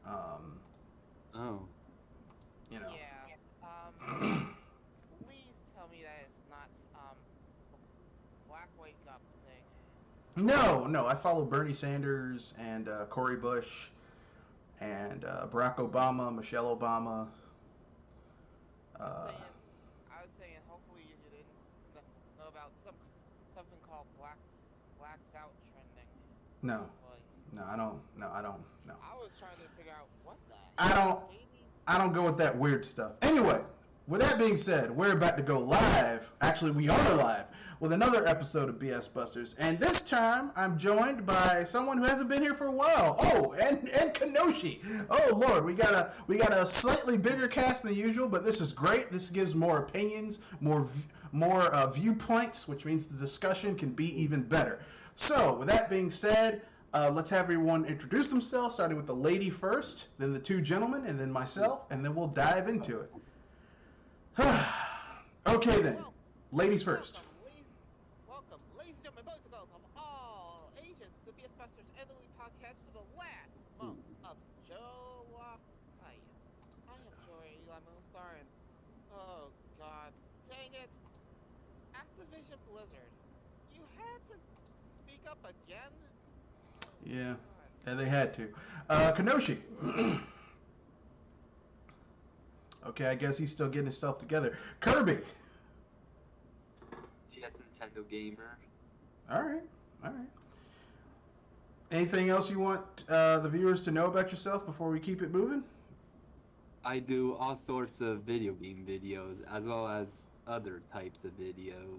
Oh. You know. Yeah. Please tell me that it's not the Black Wake Up thing. No, no, I follow Bernie Sanders and Cory Bush and Barack Obama, Michelle Obama. I was Uh, saying, I was saying, hopefully you didn't know about something called Blacks Out trending. no, Oh boy. no, I don't. No, I don't. No, I was trying to figure out what the I heck don't. I Hades. don't go with that weird stuff. Anyway, with that being said, we're about to go live. Actually, we are live with another episode of BS Busters, and this time I'm joined by someone who hasn't been here for a while. Oh, and Kenoshi. Oh Lord, we got a slightly bigger cast than usual, but this is great. This gives more opinions, more viewpoints, which means the discussion can be even better. So, with that being said, let's have everyone introduce themselves, starting with the lady first, then the two gentlemen, and then myself, and then we'll dive into it. Okay, then. Well, Ladies first. welcome, ladies and gentlemen, boys and girls of all ages, to the BS Busters Annually Podcast for the last month of July. I am Joy Eli Moonstar, and oh god, dang it, Activision Blizzard, you had to speak up again. Oh Yeah, god. and they had to. Kenoshi. Okay, I guess he's still getting his stuff together. Kirby. TS Nintendo Gamer. All right, all right. Anything else you want the viewers to know about yourself before we keep it moving? I do all sorts of video game videos as well as other types of videos.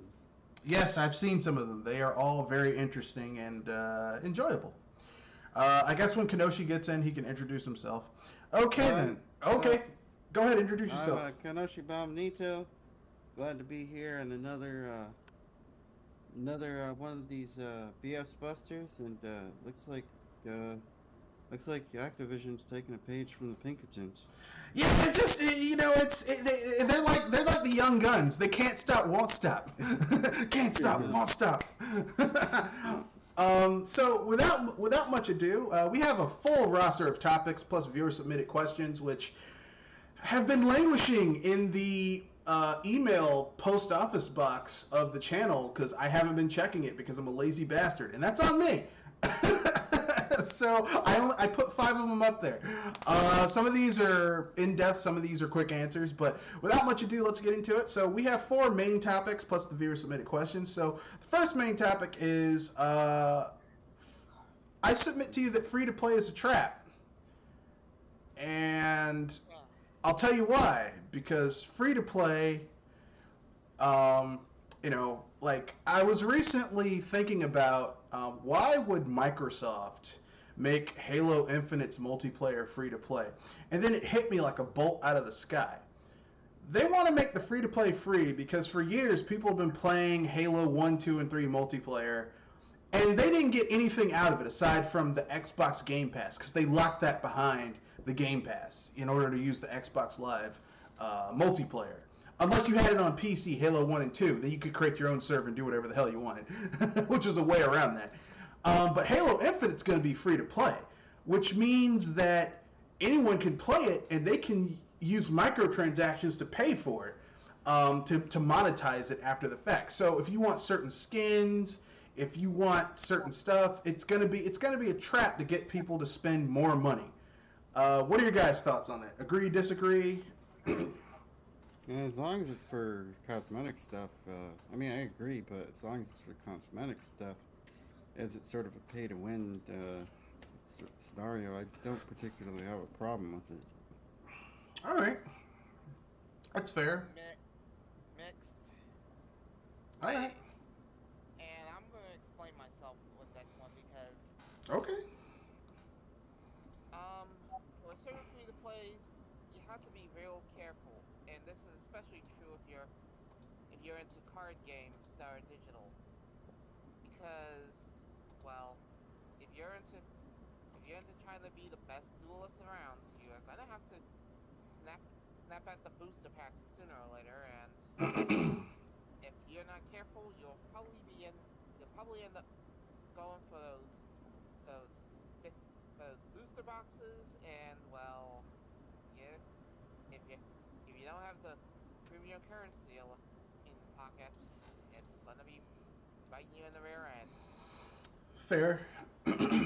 Yes, I've seen some of them. They are all very interesting and enjoyable. I guess when Kenoshi gets in, he can introduce himself. Okay, Hi, then. Okay. Go ahead, introduce I'm yourself. Kanoshi Nito. Glad to be here in another one of these BS Busters, and looks like Activision's taking a page from the Pinkertons. Yeah, they're like the young guns. They can't stop, won't stop. Can't stop, Yeah. won't stop. Yeah. So without much ado, we have a full roster of topics plus viewer submitted questions, which have been languishing in the email post office box of the channel because I haven't been checking it because I'm a lazy bastard, and that's on me. So I put 5 of them up there. Some of these are in depth, some of these are quick answers, but without much ado, let's get into it. So we have 4 main topics plus the viewer submitted questions. So the first main topic is I submit to you that free to play is a trap, and Ugh. I'll tell you why. Because free to play, like I was recently thinking about why would Microsoft make Halo Infinite's multiplayer free to play, and then it hit me like a bolt out of the sky. They want to make the free to play free because for years people have been playing Halo 1, 2, and 3 multiplayer, and they didn't get anything out of it aside from the Xbox Game Pass because they locked that behind the Game Pass in order to use the Xbox Live multiplayer. Unless you had it on PC, Halo 1 and 2, then you could create your own server and do whatever the hell you wanted, which was a way around that. But Halo Infinite's going to be free to play, which means that anyone can play it and they can use microtransactions to pay for it, to monetize it after the fact. So if you want certain skins, if you want certain stuff, it's gonna be a trap to get people to spend more money. What are your guys' thoughts on that? Agree, disagree? And as long as it's for cosmetic stuff, I mean, I agree, but as long as it's for cosmetic stuff, as it's sort of a pay to win scenario, I don't particularly have a problem with it. All right, that's fair. Mi- Mixed. All right, And I'm gonna explain myself with this one because okay. for certain free to plays, you have to be real careful, and this is especially true if you're into card games that are digital, because well, if you're into if you're into trying to be the best duelist around, you're gonna have to snap at the booster packs sooner or later, and if you're not careful, you'll probably end up going for those those booster boxes, and if you don't have the premium currency in pockets, it's gonna be biting you in the rear end. Fair.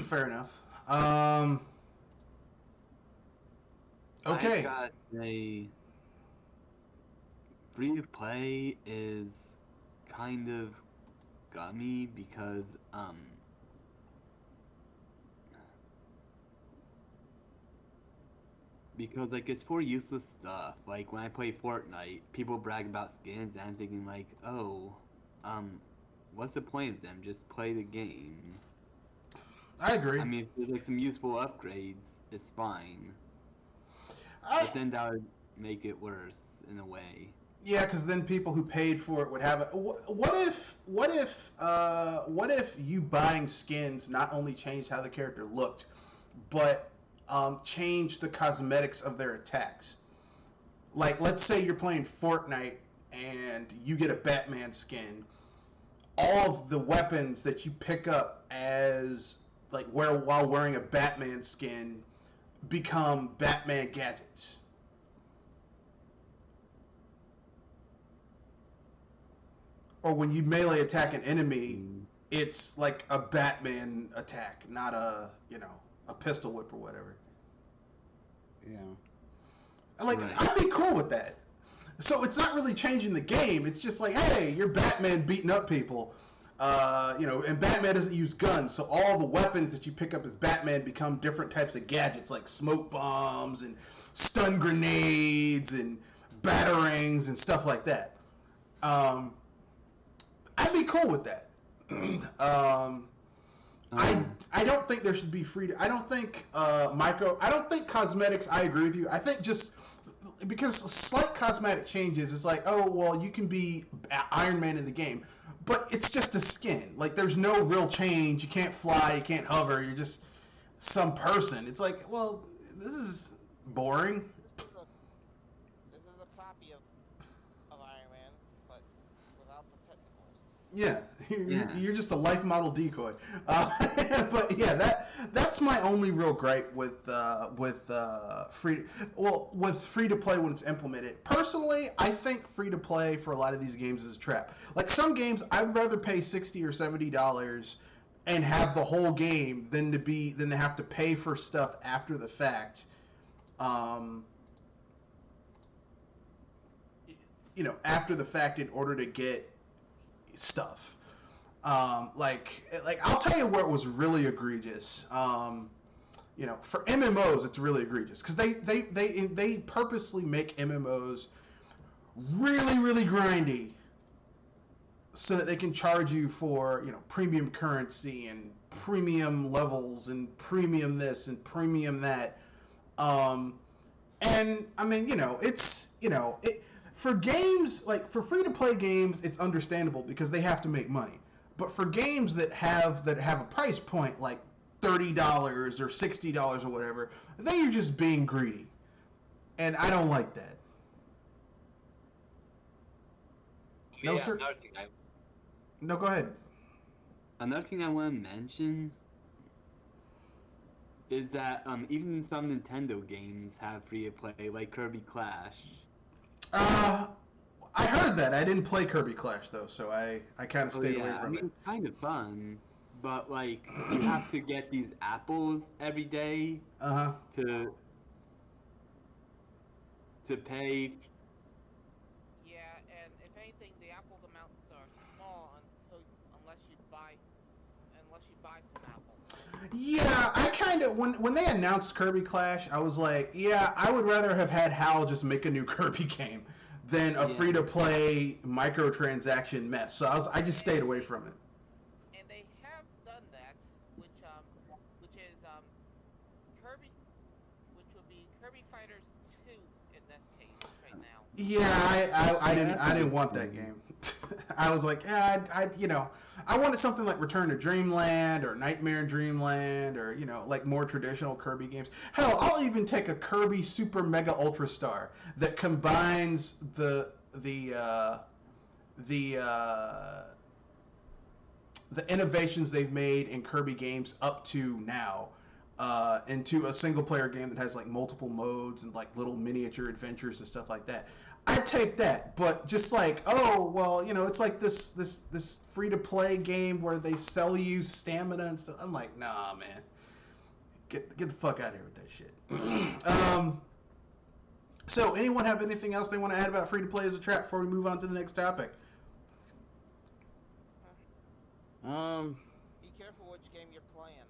Fair enough. I Okay. got a free to play is kind of gummy because like it's for useless stuff. Like when I play Fortnite, people brag about skins and I'm thinking like, oh, what's the point of them? Just play the game. I agree. I mean, if there's like some useful upgrades, it's fine. But then that would make it worse in a way. Yeah, because then people who paid for it would have it. What if you buying skins not only changed how the character looked, but changed the cosmetics of their attacks? Like, let's say you're playing Fortnite and you get a Batman skin. All of the weapons that you pick up as while wearing a Batman skin become Batman gadgets. Or when you melee attack an enemy, it's like a Batman attack, not a pistol whip or whatever. Yeah. Like, Right. I'd be cool with that. So it's not really changing the game. It's just like, hey, you're Batman beating up people. And Batman doesn't use guns, so all the weapons that you pick up as Batman become different types of gadgets, like smoke bombs and stun grenades and batarangs and stuff like that. I'd be cool with that. I don't think there should be I don't think I don't think cosmetics. I agree with you. I think just because slight cosmetic changes, it's like, oh well, you can be Iron Man in the game, but it's just a skin. Like there's no real change. You can't fly. You can't hover. You're just some person. It's like, well, this is boring. This is a copy of Iron Man, but without the technicals. Yeah, Yeah. you're just a life model decoy. But yeah, that's my only real gripe with free to play when it's implemented. Personally, I think free to play for a lot of these games is a trap. Like some games, I'd rather pay $60 or $70 and have the whole game than to have to pay for stuff after the fact. After the fact in order to get stuff. Like I'll tell you where it was really egregious. For MMOs, it's really egregious because they purposely make MMOs really, really grindy so that they can charge you for premium currency and premium levels and premium this and premium that. And I mean, for games like for free to play games, it's understandable because they have to make money. But for games that have a price point like $30 or $60 or whatever, then you're just being greedy, and I don't like that. No, sir. No, go ahead. Another thing I want to mention is that even some Nintendo games have free to play, like Kirby Clash. I heard that. I didn't play Kirby Clash though, so I kind of stayed away I from mean, it. it's kind of fun, but like you have to get these apples every day Uh-huh. to pay. Yeah, and if anything, the apple amounts are small unless you buy some apples. Yeah, I kind of when they announced Kirby Clash, I was like, yeah, I would rather have had Hal just make a new Kirby game than a Yeah. free to play microtransaction mess. So I just stayed away from it. And they have done that, which is Kirby, which would be Kirby Fighters 2 in this case right now. Yeah, I didn't want that game. I was like, yeah, I wanted something like Return to Dreamland or Nightmare in Dreamland or like more traditional Kirby games. Hell, I'll even take a Kirby Super Mega Ultra Star that combines the innovations they've made in Kirby games up to now into a single player game that has like multiple modes and like little miniature adventures and stuff like that. I'd take that, but just like, oh well, you know, it's like this free to play game where they sell you stamina and stuff. I'm like, nah, man, get the fuck out of here with that shit. So, anyone have anything else they want to add about free to play as a trap before we move on to the next topic? Be careful which game you're playing.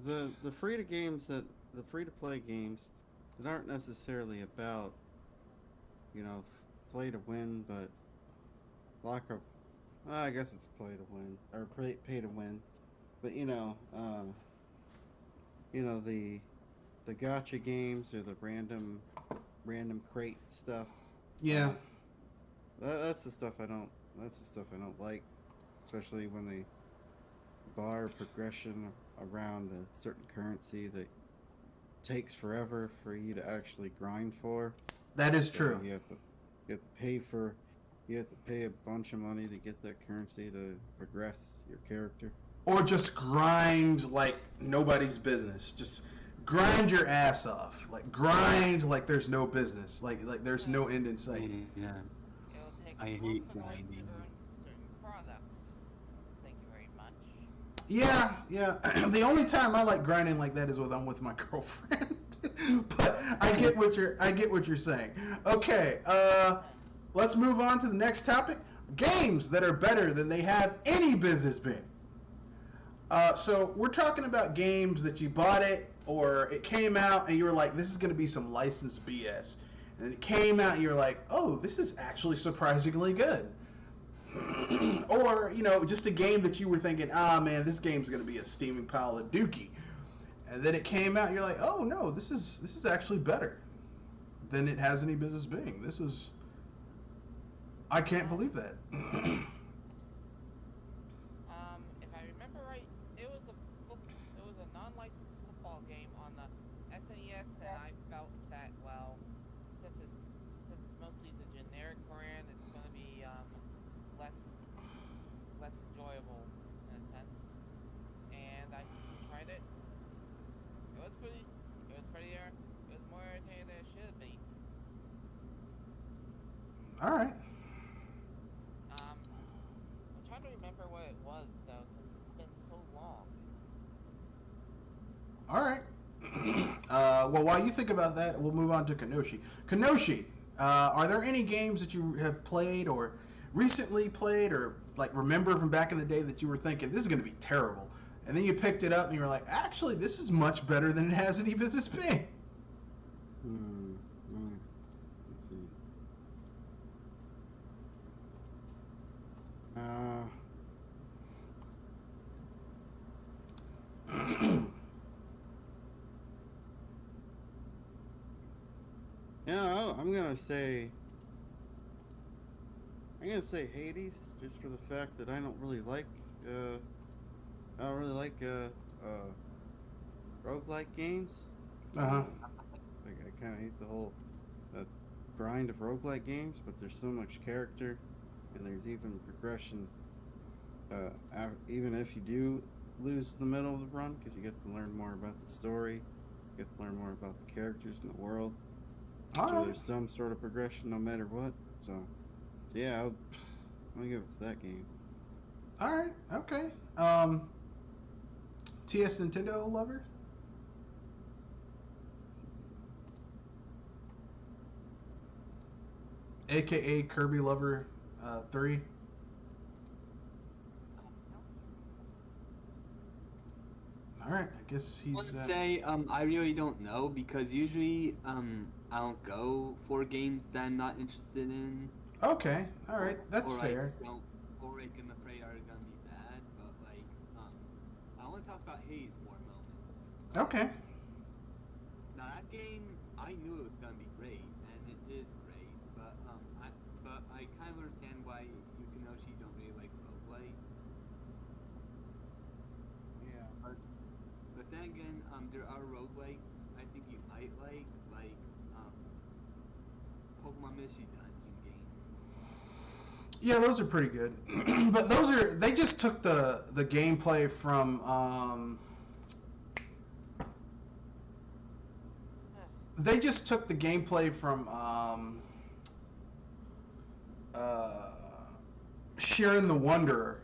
The free to play games that aren't necessarily about, you know, play to win, but I guess it's play to win or pay to win, but you know the gacha games or the random crate stuff. Yeah. That's the stuff I don't like, especially when they bar progression around a certain currency that takes forever for you to actually grind for. That is true. You have to pay a bunch of money to get that currency to progress your character. Or just grind like nobody's business. Just grind your ass off. Like grind like there's no business. Like there's no end in sight. Yeah. It'll take I hate months to grinding. earn certain products. Thank you very much. Yeah. The only time I like grinding like that is when I'm with my girlfriend. But I get what you're saying. Okay, let's move on to the next topic. Games that are better than they have any business being. So we're talking about games that you bought it or it came out and you were like, this is going to be some licensed BS. And it came out and you're like, oh, this is actually surprisingly good. Or, you know, just a game that you were thinking, man, this game's going to be a steaming pile of dookie. And then it came out and you're like, oh, no, this is actually better than it has any business being. I can't believe that. If I remember right, it was a non-licensed football game on the SNES, and I felt that, well, since it's mostly the generic brand, it's going to be less enjoyable in a sense. And I tried it. It was prettier. It was more entertaining than it should be. All right. I'm trying to remember what it was though, since it's been so long. All right. Well, while you think about that, we'll move on to Kanoshi. Kanoshi, are there any games that you have played or recently played or like remember from back in the day that you were thinking this is going to be terrible, and then you picked it up and you were like, actually, this is much better than it has any business being? Let's see. Yeah, I'm gonna say Hades, just for the fact that I don't really like roguelike games. Uh-huh. I kind of hate the whole grind of roguelike games, but there's so much character, and there's even progression. Even if you do lose the middle of the run, because you get to learn more about the story, you get to learn more about the characters and the world. So there's some sort of progression no matter what. So yeah, I'm gonna give it to that game. All right. Okay. TS Nintendo lover? AKA Kirby Lover 3? All right. I guess I he's... would say I really don't know because usually I don't go for games that I'm not interested in. Okay. All right. That's or, fair. Or like I'm afraid are gonna be bad. But like I want to talk about Hades for a moment. Okay. Now that game, I knew it was gonna be great, and it is great. But I kind of understand why Yukinoshi don't really like roguelike. Yeah. But then again, there are roguelikes I think you might like Pokemon Mystery Dungeon games. Yeah, those are pretty good. But they just took the gameplay from they just took the gameplay from Sharon the Wanderer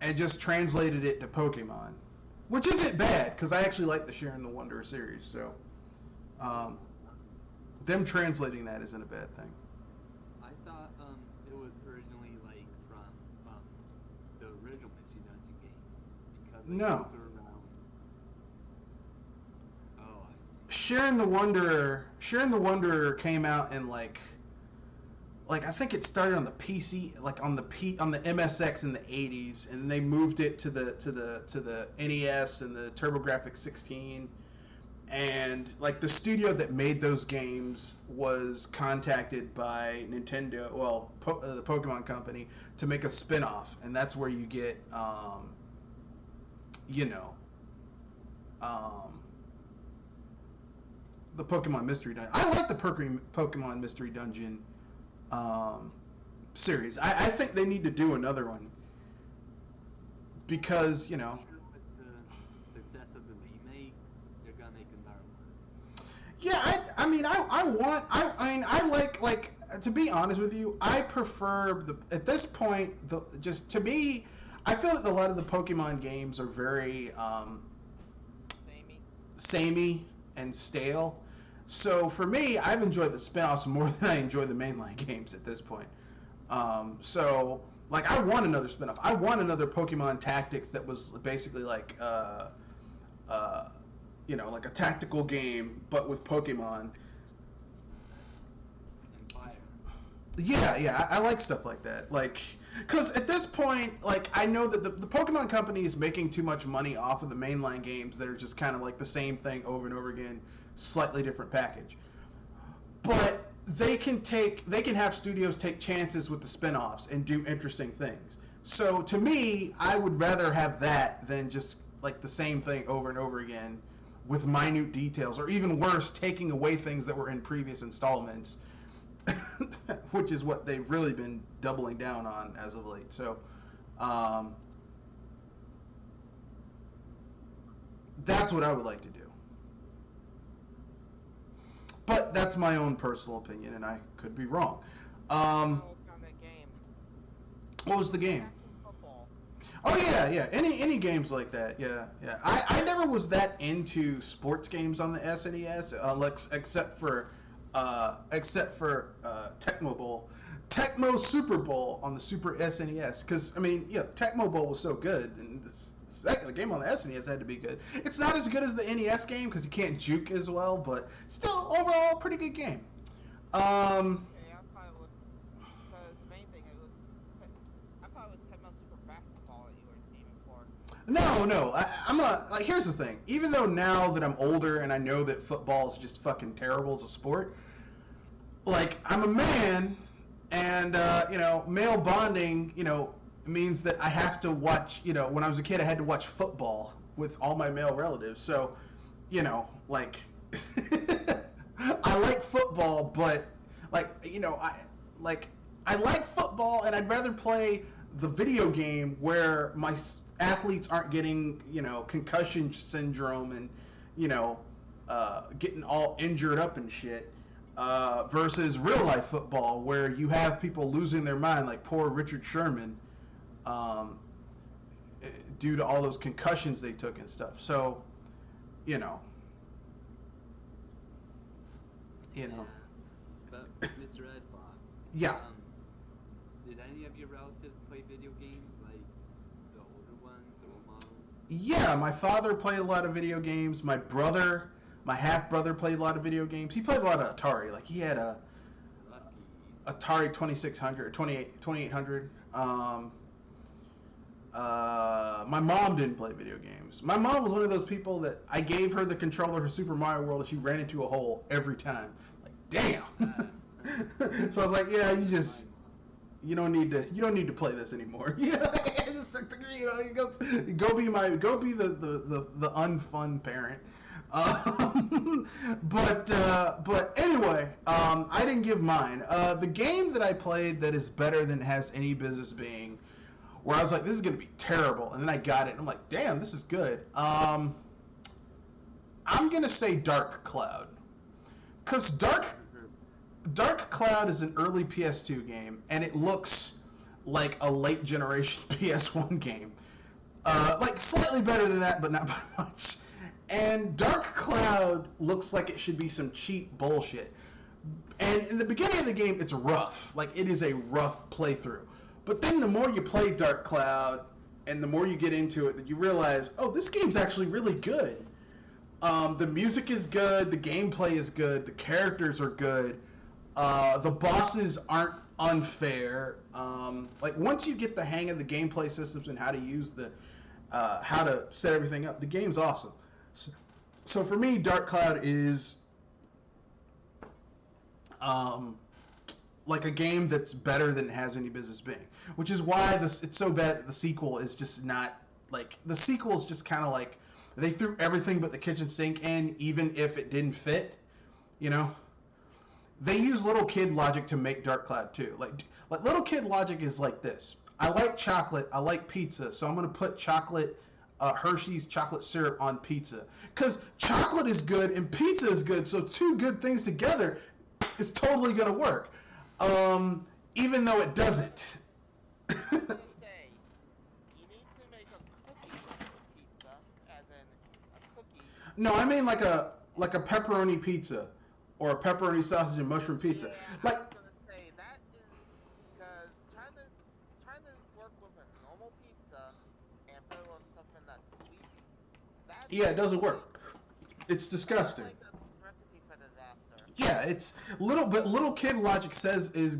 and just translated it to Pokemon, which isn't bad because I actually like the Sharon the Wanderer series. So, them translating that isn't a bad thing. I thought it was originally like from the original Mystery Dungeon games because like, No. those were around. Oh, I see. Sharon the Wanderer came out in like I think it started on the PC, like on the MSX in the 80s, and they moved it to the NES and the TurboGrafx 16. And like the studio that made those games was contacted by Nintendo, well, the Pokemon Company, to make a spin-off, and that's where you get the Pokemon Mystery Dungeon. I like the Pokemon Mystery Dungeon series. I think they need to do another one because With the success of the remake, they're gonna make another one. Yeah, I like to be honest with you, I prefer at this point just to me, I feel that a lot of the Pokemon games are very samey and stale. So for me, I've enjoyed the spin-offs more than I enjoy the mainline games at this point. So like I want another spin-off. I want another Pokemon Tactics that was basically like like a tactical game but with Pokemon. And fire. Yeah, I like stuff like that. Like, because at this point, like, I know that the Pokemon Company is making too much money off of the mainline games that are just kind of like the same thing over and over again, slightly different package. But they can have studios take chances with the spin-offs and do interesting things. So to me, I would rather have that than just like the same thing over and over again with minute details, or even worse, taking away things that were in previous installments. Which is what they've really been doubling down on as of late. So, that's what I would like to do. But that's my own personal opinion, and I could be wrong. On that game. What was the game? Captain Football. Oh yeah. Any games like that, yeah. I never was that into sports games on the SNES, except for Tecmo Bowl, Tecmo Super Bowl on the Super SNES. Because Tecmo Bowl was so good, and the game on the SNES had to be good. It's not as good as the NES game because you can't juke as well, but still overall pretty good game. Yeah, I thought it was because the main thing I thought it was Tecmo Super Basketball that you were aiming for. No, I'm not. Like, here's the thing. Even though now that I'm older and I know that football is just fucking terrible as a sport, like, I'm a man, and male bonding, means that I have to watch. When I was a kid, I had to watch football with all my male relatives. So, like, I like football, but I like football, and I'd rather play the video game where my athletes aren't getting, concussion syndrome and, getting all injured up and shit, versus real life football where you have people losing their mind, like poor Richard Sherman, due to all those concussions they took and stuff. So, Yeah. But Mr. Red Fox. Yeah. Did any of your relatives play video games, like the older ones, the old models? Yeah, my father played a lot of video games. My half brother played a lot of video games. He played a lot of Atari. Like, he had a Lucky. Atari 2600, 2800. My mom didn't play video games. My mom was one of those people that I gave her the controller for Super Mario World and she ran into a hole every time. Like, damn. So I was like, yeah, you don't need to play this anymore. Just took the, go be the unfun parent. But anyway, I didn't give mine. The game that I played that is better than it has any business being, where I was like, this is gonna be terrible, and then I got it, and I'm like, damn, this is good. I'm gonna say Dark Cloud, because Dark Cloud is an early PS2 game, and it looks like a late generation PS1 game. Like slightly better than that, but not by much. And Dark Cloud looks like it should be some cheap bullshit. And in the beginning of the game, it's rough. Like, it is a rough playthrough. But then the more you play Dark Cloud, and the more you get into it, that you realize, oh, this game's actually really good. The music is good, the gameplay is good, the characters are good, the bosses aren't unfair. Like, once you get the hang of the gameplay systems and how to use how to set everything up, the game's awesome. So for me, Dark Cloud is like a game that's better than it has any business being, which is why it's so bad that the sequel is just not, like, the sequel is just kind of like, they threw everything but the kitchen sink in, even if it didn't fit, you know? They use little kid logic to make Dark Cloud too. Like little kid logic is like this. I like chocolate, I like pizza, so I'm going to put Hershey's chocolate syrup on pizza. Because chocolate is good and pizza is good, so two good things together is totally going to work. Even though it doesn't. I was gonna say, you need to make a cookie pizza, as in a cookie. No, I mean like a pepperoni pizza or a pepperoni sausage and mushroom pizza. Yeah, Like, I was gonna say that is because trying to work with a normal pizza and put it with something that's sweet. yeah, it doesn't work. It's disgusting. Like a recipe for disaster. Yeah, it's little kid logic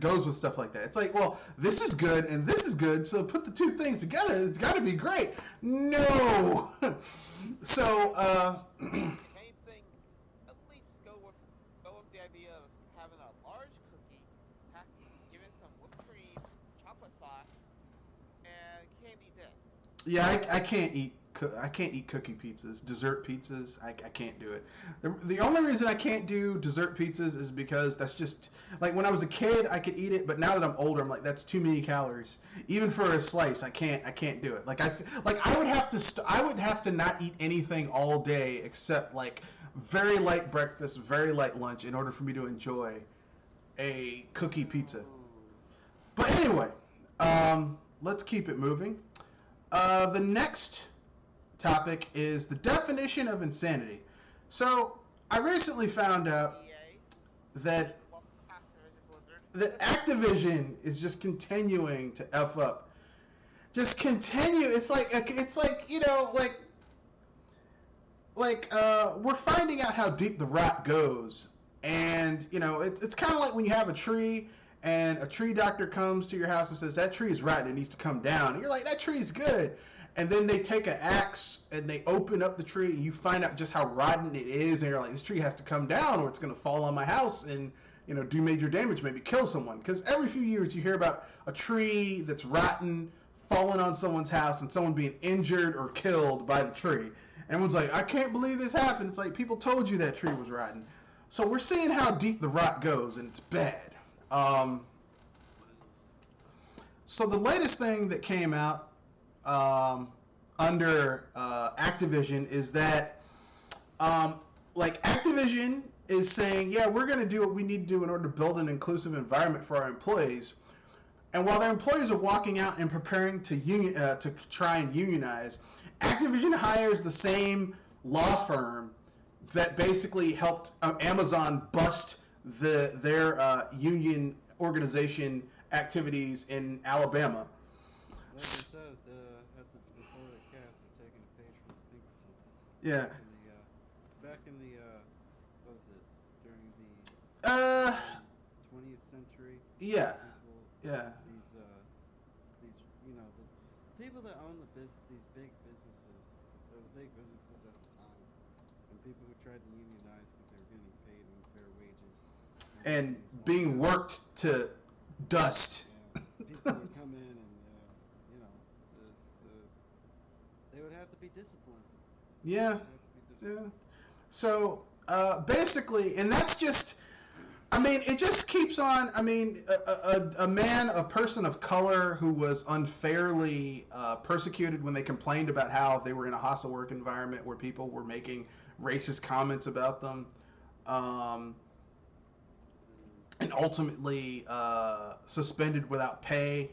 goes with stuff like that. It's like, well, this is good and this is good, so put the two things together, it's got to be great. No. So, Main thing, at least go with the idea of having a large cookie, give it some whipped cream, chocolate sauce, and candy discs. yeah, I can't eat cookie pizzas, dessert pizzas. I can't do it. The only reason I can't do dessert pizzas is because that's just, like, when I was a kid I could eat it, but now that I'm older I'm like, that's too many calories. Even for a slice, I can't do it. Like I would have to not eat anything all day except like very light breakfast, very light lunch in order for me to enjoy a cookie pizza. But anyway, let's keep it moving. The next topic is the definition of insanity. So I recently found out that Activision is just continuing to F up. Just continue. It's like, you know, we're finding out how deep the rot goes. And, you know, it's kind of like when you have a tree and a tree doctor comes to your house and says, that tree is rotten, it needs to come down. And you're like, that tree is good. And then they take an axe and they open up the tree and you find out just how rotten it is. And you're like, this tree has to come down or it's going to fall on my house and, you know, do major damage, maybe kill someone. Because every few years you hear about a tree that's rotten falling on someone's house and someone being injured or killed by the tree. Everyone's like, I can't believe this happened. It's like, people told you that tree was rotten. So we're seeing how deep the rot goes, and it's bad. So the latest thing that came out under Activision is that, like, Activision is saying, yeah, we're going to do what we need to do in order to build an inclusive environment for our employees. And while their employees are walking out and preparing to try and unionize, Activision hires the same law firm that basically helped Amazon bust their union organization activities in Alabama. Like I said before the cast, they're taking a page from the Pinkertons. Yeah. Back in the what was it, during the 20th century? Yeah. People, Yeah. These you know, the people that own these big businesses, the big businesses at the time, and people who tried to unionize because they were getting paid unfair wages And being worked to dust. Yeah, people would come in and you know, they would have to be disciplined. Yeah. Yeah. So basically, and that's just, I mean, it just keeps on. I mean, a person of color who was unfairly persecuted when they complained about how they were in a hostile work environment where people were making racist comments about them. and ultimately suspended without pay.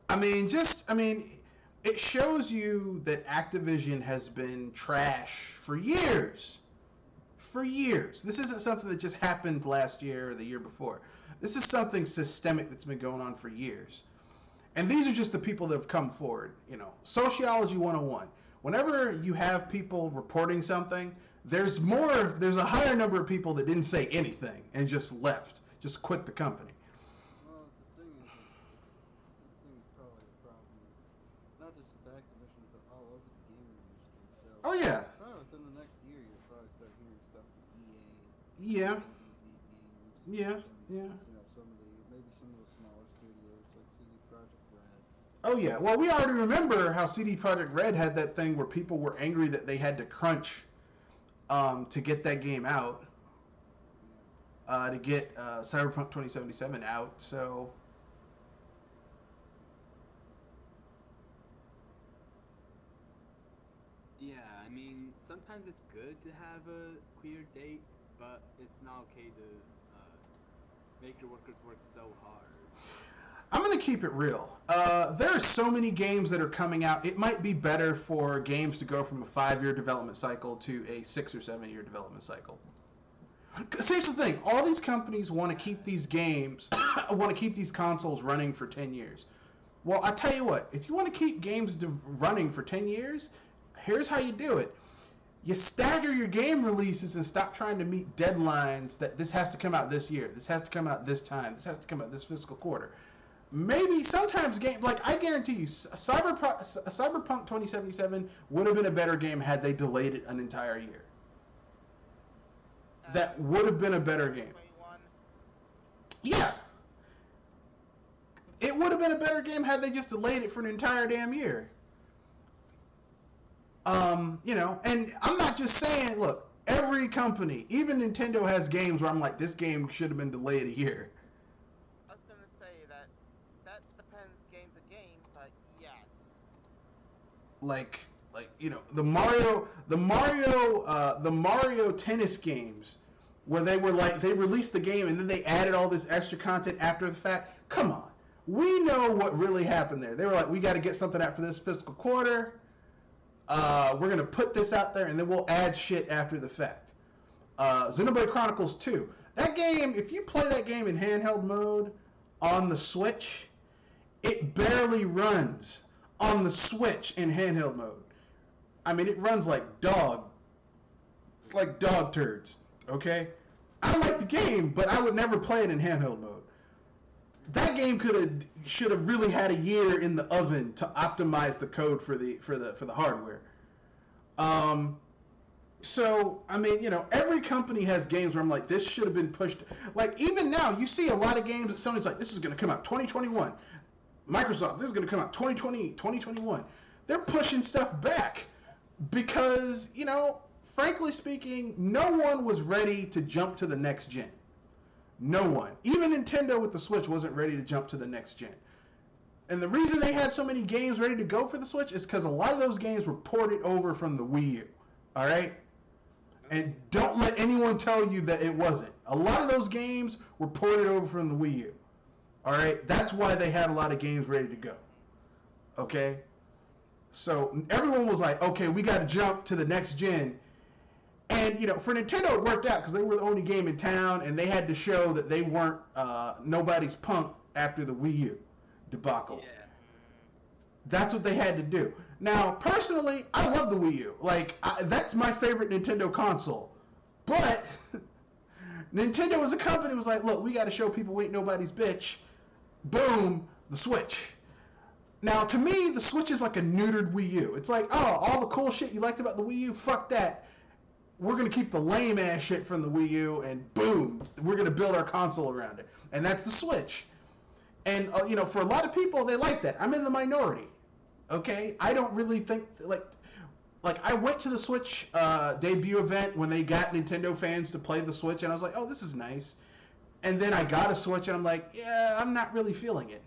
It shows you that Activision has been trash for years. For years. This isn't something that just happened last year or the year before. This is something systemic that's been going on for years. And these are just the people that have come forward. Sociology 101. Whenever you have people reporting something, there's a higher number of people that didn't say anything and just left, just quit the company. Well, the thing is, this thing is probably a problem, not just with Activision, but all over the gaming industry. So, Oh yeah. probably within the next year, you'll probably start hearing stuff from EA, Yeah. games, Yeah. Yeah. maybe some of the smaller studios like CD Projekt Red. Oh yeah. Well, we already remember how CD Projekt Red had that thing where people were angry that they had to crunch to get that game out, to get Cyberpunk 2077 out. So Yeah, I mean, sometimes it's good to have a clear date, but it's not okay to make your workers work so hard. I'm gonna keep it real. There are so many games that are coming out. It might be better for games to go from a 5-year development cycle to a 6 or 7-year development cycle. 'Cause here's the thing: all these companies want to keep these games, want to keep these consoles running for 10 years. Well, I tell you what: if you want to keep games running for 10 years, here's how you do it. You stagger your game releases and stop trying to meet deadlines that this has to come out this year, this has to come out this time, this has to come out this fiscal quarter. Maybe sometimes game, like I guarantee you, Cyberpunk 2077 would have been a better game had they delayed it an entire year. That would have been a better game. 21. Yeah. It would have been a better game had they just delayed it for an entire damn year. And I'm not just saying, look, every company, even Nintendo has games where I'm like, this game should have been delayed a year. I was gonna say that depends game to game, but yes. Like the Mario tennis games where they released the game and then they added all this extra content after the fact. Come on. We know what really happened there. They were like, we got to get something out for this fiscal quarter. We're going to put this out there and then we'll add shit after the fact. Xenoblade Chronicles 2. That game, if you play that game in handheld mode on the Switch, it barely runs on the Switch in handheld mode. I mean, it runs like dog turds, okay? I like the game, but I would never play it in handheld mode. That game should have really had a year in the oven to optimize the code for the hardware. So I mean, every company has games where I'm like, this should have been pushed. Like even now, you see a lot of games that Sony's like, this is going to come out 2021. Microsoft, this is going to come out 2020, 2021. They're pushing stuff back because, frankly speaking, no one was ready to jump to the next gen. No one. Even Nintendo with the Switch wasn't ready to jump to the next gen. And the reason they had so many games ready to go for the Switch is because a lot of those games were ported over from the Wii U. All right? And don't let anyone tell you that it wasn't. A lot of those games were ported over from the Wii U. All right? That's why they had a lot of games ready to go. Okay? So everyone was like, okay, we got to jump to the next gen. And, for Nintendo, it worked out because they were the only game in town, and they had to show that they weren't nobody's punk after the Wii U debacle. Yeah. That's what they had to do. Now, personally, I love the Wii U. That's my favorite Nintendo console. But Nintendo as a company was like, look, we got to show people we ain't nobody's bitch. Boom, the Switch. Now, to me, the Switch is like a neutered Wii U. It's like, oh, all the cool shit you liked about the Wii U, fuck that. We're going to keep the lame ass shit from the Wii U, and boom, we're going to build our console around it. And that's the Switch. And, for a lot of people, they like that. I'm in the minority. Okay? I don't really think, I went to the Switch debut event when they got Nintendo fans to play the Switch, and I was like, oh, this is nice. And then I got a Switch, and I'm like, yeah, I'm not really feeling it.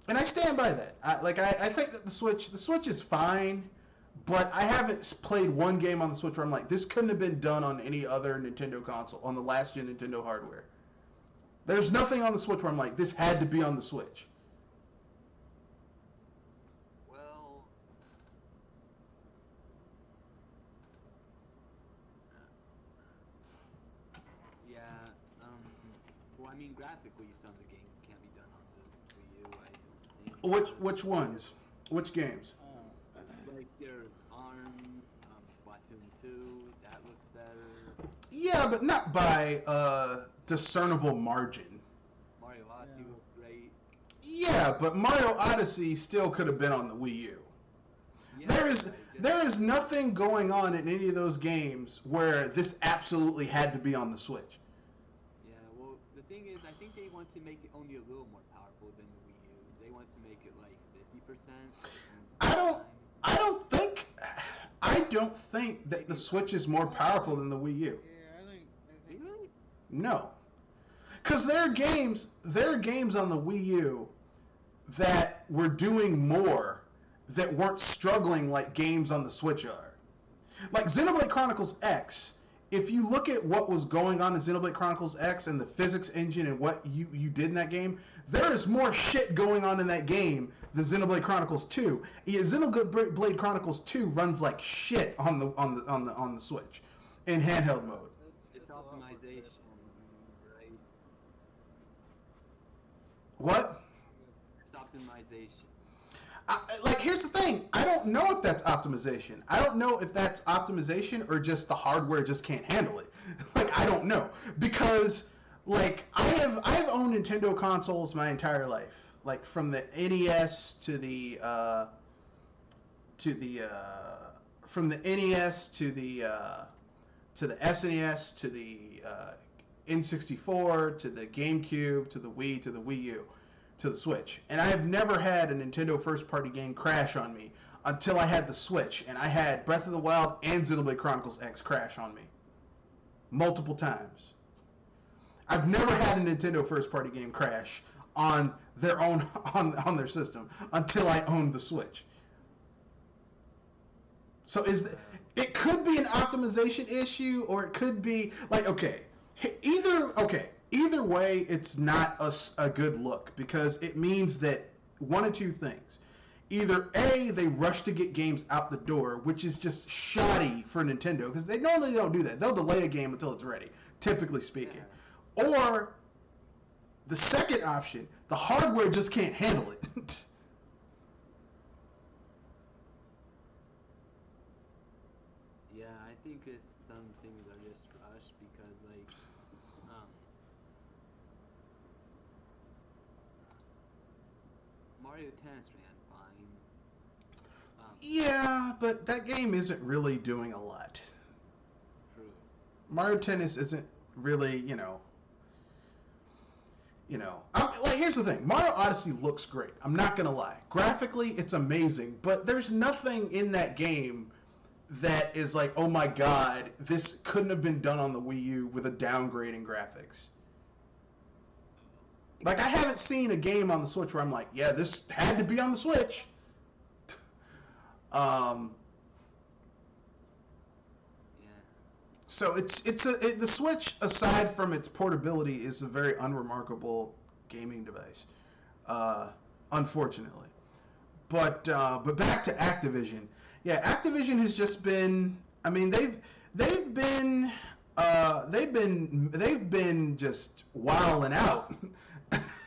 And I stand by that. I think that the Switch is fine, but I haven't played one game on the Switch where I'm like, this couldn't have been done on any other Nintendo console, on the last gen Nintendo hardware. There's nothing on the Switch where I'm like, this had to be on the Switch. Well, yeah. Well, I mean, graphically, some of the games can't be done on the Wii U. I don't think. Which ones? Which games? Like there's Arms, Splatoon 2. That looks better. Yeah, but not by discernible margin. Mario Odyssey looks great. Yeah, but Mario Odyssey still could have been on the Wii U. Yeah, There is nothing going on in any of those games where this absolutely had to be on the Switch. Yeah, well, the thing is, I think they want to make it only a little more powerful than the Wii U. They want to make it like 50%. I don't think that the Switch is more powerful than the Wii U. Yeah, I think Really? No. Because there are games on the Wii U that were doing more, that weren't struggling like games on the Switch are. Like Xenoblade Chronicles X, if you look at what was going on in Xenoblade Chronicles X and the physics engine and what you did in that game, there is more shit going on in that game than Xenoblade Chronicles 2. Yeah, Xenoblade Chronicles 2 runs like shit on the Switch in handheld mode. It's optimization, right? What? It's optimization. Like, here's the thing. I don't know if that's optimization. I don't know if that's optimization or just the hardware just can't handle it. Like, I don't know. Because, like, I've owned Nintendo consoles my entire life. Like, from the NES from the NES to the SNES to the N64 to the GameCube to the Wii to the Wii U to the Switch. And I have never had a Nintendo first-party game crash on me until I had the Switch. And I had Breath of the Wild and Xenoblade Chronicles X crash on me. Multiple times. I've never had a Nintendo first-party game crash on their own on their system until I owned the Switch. So it could be an optimization issue, or it could be like, either way, it's not a good look, because it means that one of two things. Either A, they rush to get games out the door, which is just shoddy for Nintendo, because they normally don't do that. They'll delay a game until it's ready, typically speaking. Yeah. Or the second option, the hardware just can't handle it. Yeah, I think some things are just rushed because, like, Mario Tennis ran fine. Yeah, but that game isn't really doing a lot. True. Mario Tennis isn't really, like, here's the thing. Mario Odyssey looks great. I'm not going to lie. Graphically, it's amazing, but there's nothing in that game that is like, oh my god, this couldn't have been done on the Wii U with a downgrade in graphics. Like, I haven't seen a game on the Switch where I'm like, yeah, this had to be on the Switch. So the Switch, aside from its portability, is a very unremarkable gaming device, unfortunately. But back to Activision. Yeah, Activision has just been. I mean, they've been just wilding out.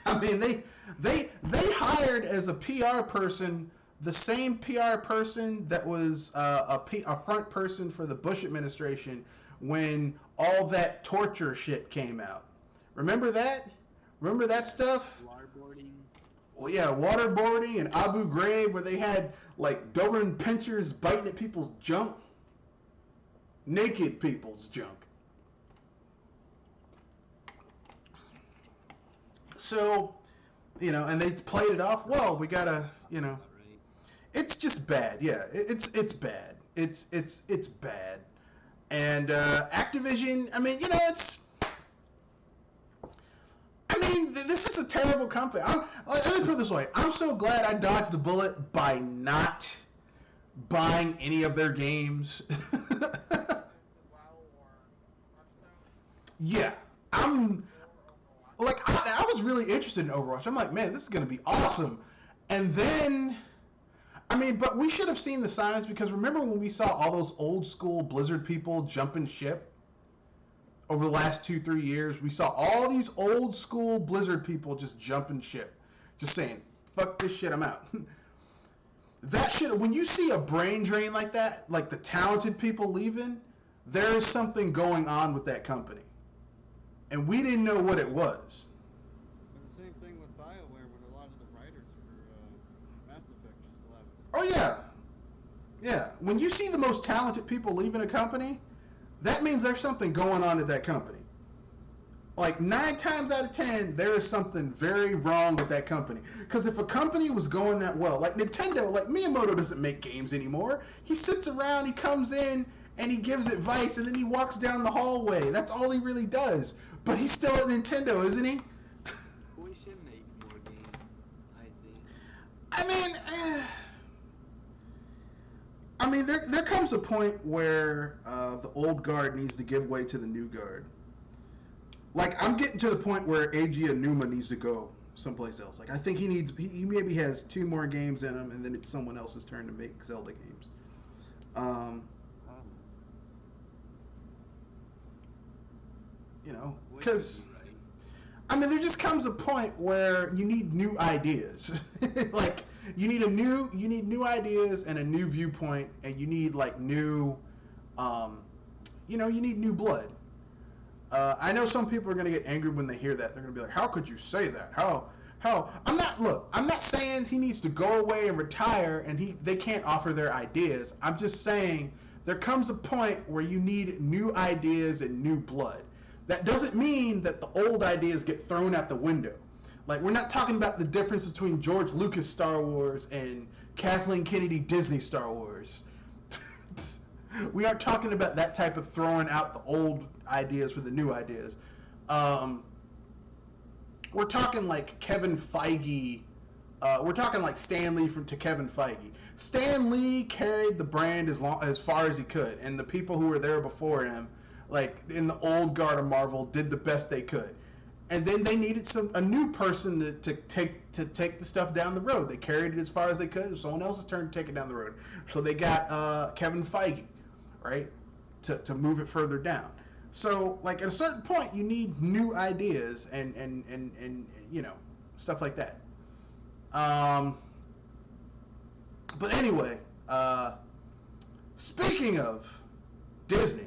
I mean, they hired as a PR person the same PR person that was a front person for the Bush administration when all that torture shit came out. Remember that? Remember that stuff? Waterboarding. Well, yeah, waterboarding and Abu Ghraib, where they had like Doberman pinchers biting at people's junk. Naked people's junk. So, and they played it off. Well, we gotta, it's just bad. Yeah, it's bad. It's bad. And Activision, I mean, this is a terrible company. Let me put it this way. I'm so glad I dodged the bullet by not buying any of their games. Yeah, I'm like I was really interested in Overwatch. I'm like, man, this is gonna be awesome. And then, I mean, but we should have seen the signs because remember when we saw all those old school Blizzard people jumping ship over the last 2-3 years? We saw all these old school Blizzard people just jumping ship, just saying, "Fuck this shit, I'm out." That shit. When you see a brain drain like that, like the talented people leaving, there is something going on with that company. And we didn't know what it was. It's the same thing with BioWare when a lot of the writers for Mass Effect just left. Oh, yeah. Yeah. When you see the most talented people leaving a company, that means there's something going on at that company. Like 9 times out of 10, there is something very wrong with that company. Because if a company was going that well, like Nintendo, like Miyamoto doesn't make games anymore. He sits around, he comes in, and he gives advice, and then he walks down the hallway. That's all he really does. But he's still at Nintendo, isn't he? We should make more games, I mean, there comes a point where the old guard needs to give way to the new guard. Like, I'm getting to the point where Eiji Aonuma needs to go someplace else. Like, I think he maybe has 2 more games in him, and then it's someone else's turn to make Zelda games. You know, because I mean, there just comes a point where you need new ideas. Like, you need new ideas and a new viewpoint, and you need like new, you need new blood. I know some people are gonna get angry when they hear that. They're gonna be like, "How could you say that? How?" I'm not saying he needs to go away and retire, and they can't offer their ideas. I'm just saying there comes a point where you need new ideas and new blood. That doesn't mean that the old ideas get thrown out the window. Like, we're not talking about the difference between George Lucas Star Wars and Kathleen Kennedy Disney Star Wars. We aren't talking about that type of throwing out the old ideas for the new ideas. We're talking like Kevin Feige. We're talking like Stan Lee to Kevin Feige. Stan Lee carried the brand as far as he could, and the people who were there before him, like in the old guard of Marvel, did the best they could. And then they needed a new person to take the stuff down the road. They carried it as far as they could. It was someone else's turn to take it down the road. So they got Kevin Feige, right, to move it further down. So, like, at a certain point, you need new ideas and stuff like that. But anyway, speaking of Disney,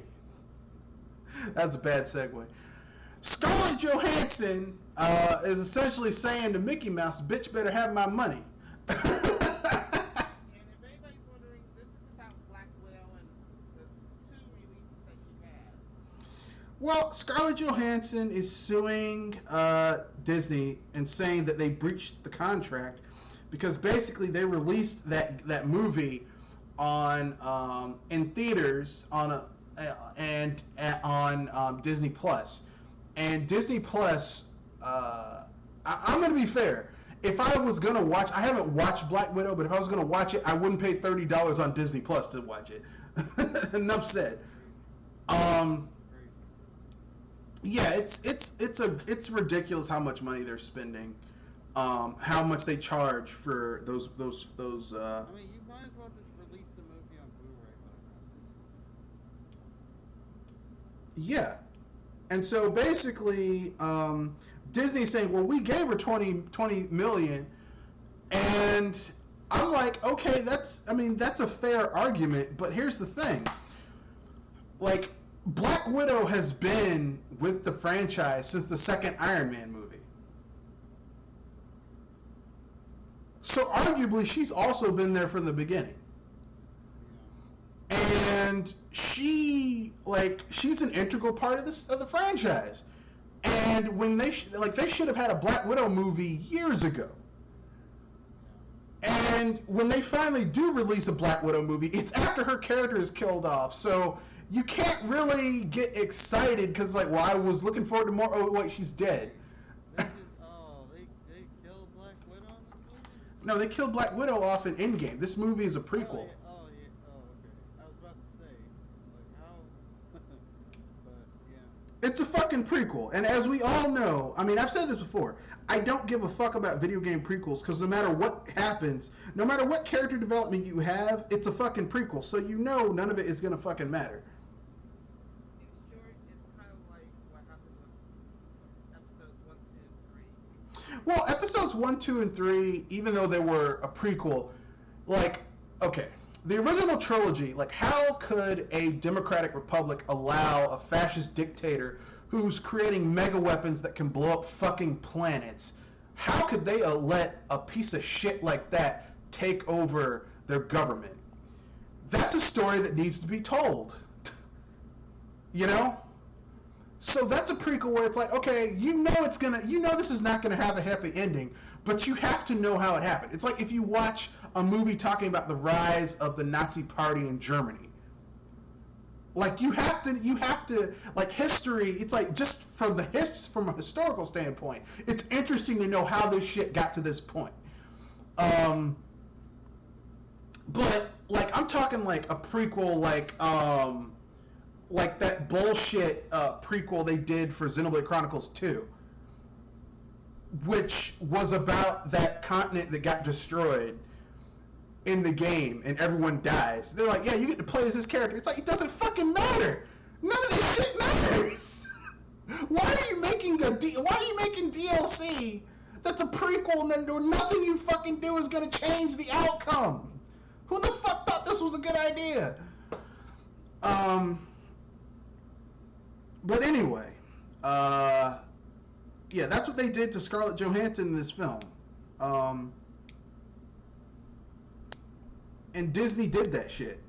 that's a bad segue. Scarlett Johansson is essentially saying to Mickey Mouse, "Bitch, better have my money." And if anybody's wondering, this is about Black Widow and the 2 releases that she has. Well, Scarlett Johansson is suing Disney and saying that they breached the contract because basically they released that movie on in theaters on Disney Plus. And Disney Plus, I'm going to be fair. If I was going to watch, I haven't watched Black Widow, but if I was going to watch it, I wouldn't pay $30 on Disney Plus to watch it. Enough said. Yeah, it's ridiculous how much money they're spending, how much they charge for those. I mean, you might as well just release the movie on Blu-ray by now. Yeah. And so basically, Disney's saying, well, we gave her 20 million. And I'm like, okay, that's a fair argument. But here's the thing. Like, Black Widow has been with the franchise since the second Iron Man movie. So arguably, she's also been there from the beginning. And she's an integral part of the franchise. And when they should have had a Black Widow movie years ago. And when they finally do release a Black Widow movie, it's after her character is killed off. So you can't really get excited because, like, well, I was looking forward to more. Oh, wait, she's dead. They killed Black Widow in this movie? No, they killed Black Widow off in Endgame. This movie is a prequel. Oh, yeah. It's a fucking prequel. And as we all know, I mean, I've said this before, I don't give a fuck about video game prequels because no matter what happens, no matter what character development you have, it's a fucking prequel. So you know none of it is going to fucking matter. In short, it's kind of like what happened with episodes 1, 2, and 3. Well, episodes 1, 2, and 3, even though they were a prequel, like, okay, the original trilogy, like, how could a democratic republic allow a fascist dictator who's creating mega weapons that can blow up fucking planets, how could they let a piece of shit like that take over their government? That's a story that needs to be told. You know? So that's a prequel where it's like, okay, you know this is not gonna have a happy ending, but you have to know how it happened. It's like if you watch a movie talking about the rise of the Nazi Party in Germany. Like you have to like history. It's like just from a historical standpoint, it's interesting to know how this shit got to this point. But like I'm talking like a prequel, like that bullshit prequel they did for Xenoblade Chronicles 2, which was about that continent that got destroyed in the game and everyone dies. They're like, yeah, you get to play as this character. It's like, it doesn't fucking matter. None of this shit matters. Why are you making DLC that's a prequel and then nothing you fucking do is gonna change the outcome? Who the fuck thought this was a good idea? But anyway, yeah, that's what they did to Scarlett Johansson in this film. And Disney did that shit.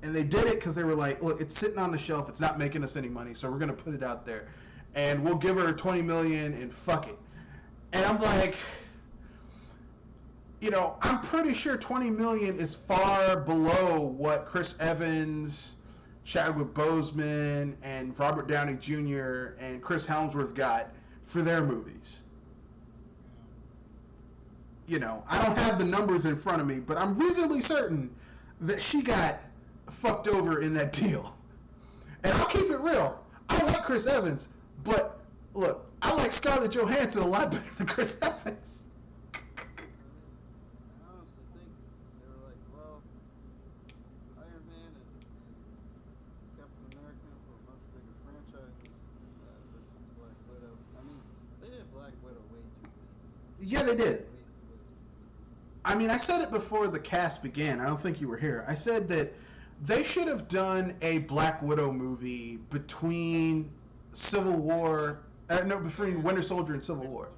And they did it because they were like, look, it's sitting on the shelf, it's not making us any money, so we're going to put it out there. And we'll give her $20 million and fuck it. And I'm like, you know, I'm pretty sure $20 million is far below what Chris Evans, Chadwick Boseman, and Robert Downey Jr. and Chris Helmsworth got for their movies. You know, I don't have the numbers in front of me, but I'm reasonably certain that she got fucked over in that deal. And I'll keep it real. I like Chris Evans, but look, I like Scarlett Johansson a lot better than Chris Evans. I honestly think they were like, well, Iron Man and Captain America were much bigger franchises versus Black Widow. I mean, they did Black Widow way too late. Yeah, they did. I mean, I said it before the cast began. I don't think you were here. I said that they should have done a Black Widow movie between between Winter Soldier and Civil War.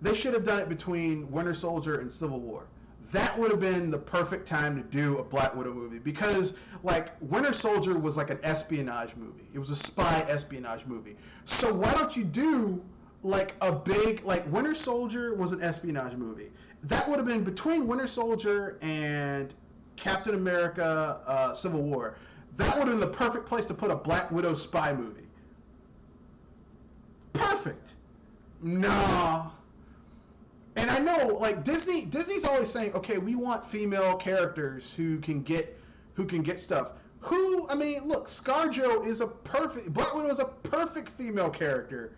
They should have done it between Winter Soldier and Civil War. That would have been the perfect time to do a Black Widow movie because, like, Winter Soldier was like an espionage movie. It was a spy espionage movie. So why don't you do like a big, like Winter Soldier was an espionage movie. That would have been between Winter Soldier and Captain America Civil War. That would have been the perfect place to put a Black Widow spy movie. Perfect. Nah. And I know, like, Disney's always saying, okay, we want female characters who can get stuff. I mean, look, Scarjo is Black Widow is a perfect female character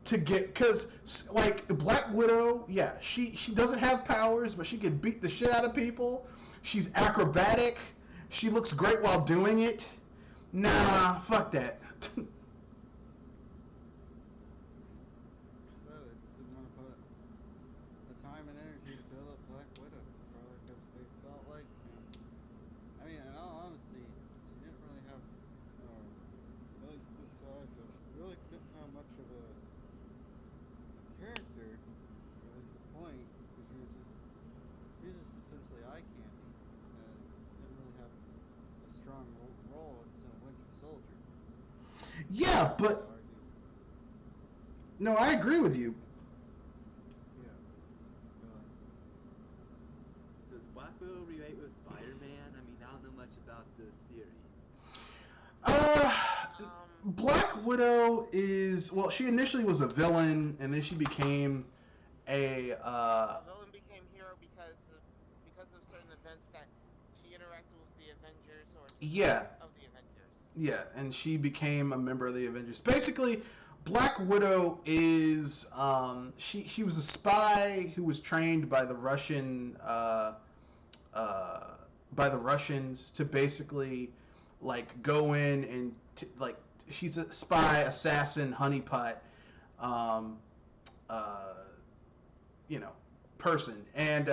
to get, because, like, Black Widow, yeah, she doesn't have powers, but she can beat the shit out of people. She's acrobatic. She looks great while doing it. Nah, fuck that. So they just didn't want to put the time and energy to build up Black Widow, probably because they felt like, I mean, in all honesty, she didn't really have, at least this side, really didn't have much of a character, or at least a point, because she was just essentially eye candy. Didn't really have a strong role until Winter Soldier. Yeah, but no, I agree with you. Yeah. Does Black Widow relate with Spider-Man? I mean, I don't know much about the series. Black Widow is, well, she initially was a villain, and then she became a villain became hero because of certain events that she interacted with the Avengers or Yeah. of the Avengers. Yeah, and she became a member of the Avengers. Basically, Black Widow is she was a spy who was trained by the Russian by the Russians to basically like go in and like she's a spy assassin honeypot um, uh, you know person and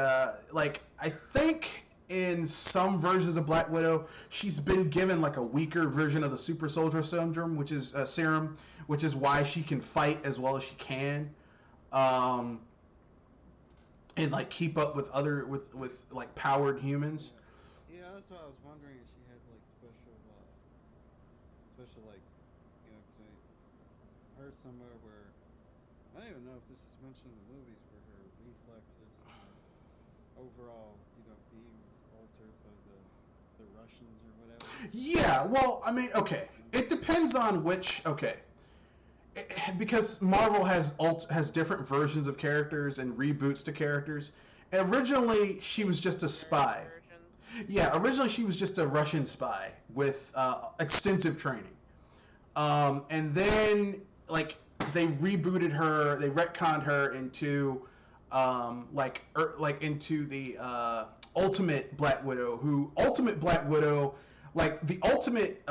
like I think in some versions of Black Widow she's been given like a weaker version of the super soldier syndrome, which is serum, which is why she can fight as well as she can um, and like keep up with other with like powered humans. Yeah, that's what I was wondering if she had like special like, you know, 'cause I heard somewhere where I don't even know if this is mentioned in the movies where her reflexes and overall, you know, being was altered by the Russians or whatever. Yeah, well, I mean, okay, it depends on which. Okay, because Marvel has different versions of characters and reboots to characters. Originally, she was just a spy. Yeah, originally she was just a Russian spy with extensive training. And then, like, they rebooted her, they retconned her into, into the Ultimate Black Widow, Ultimate Black Widow, like, the Ultimate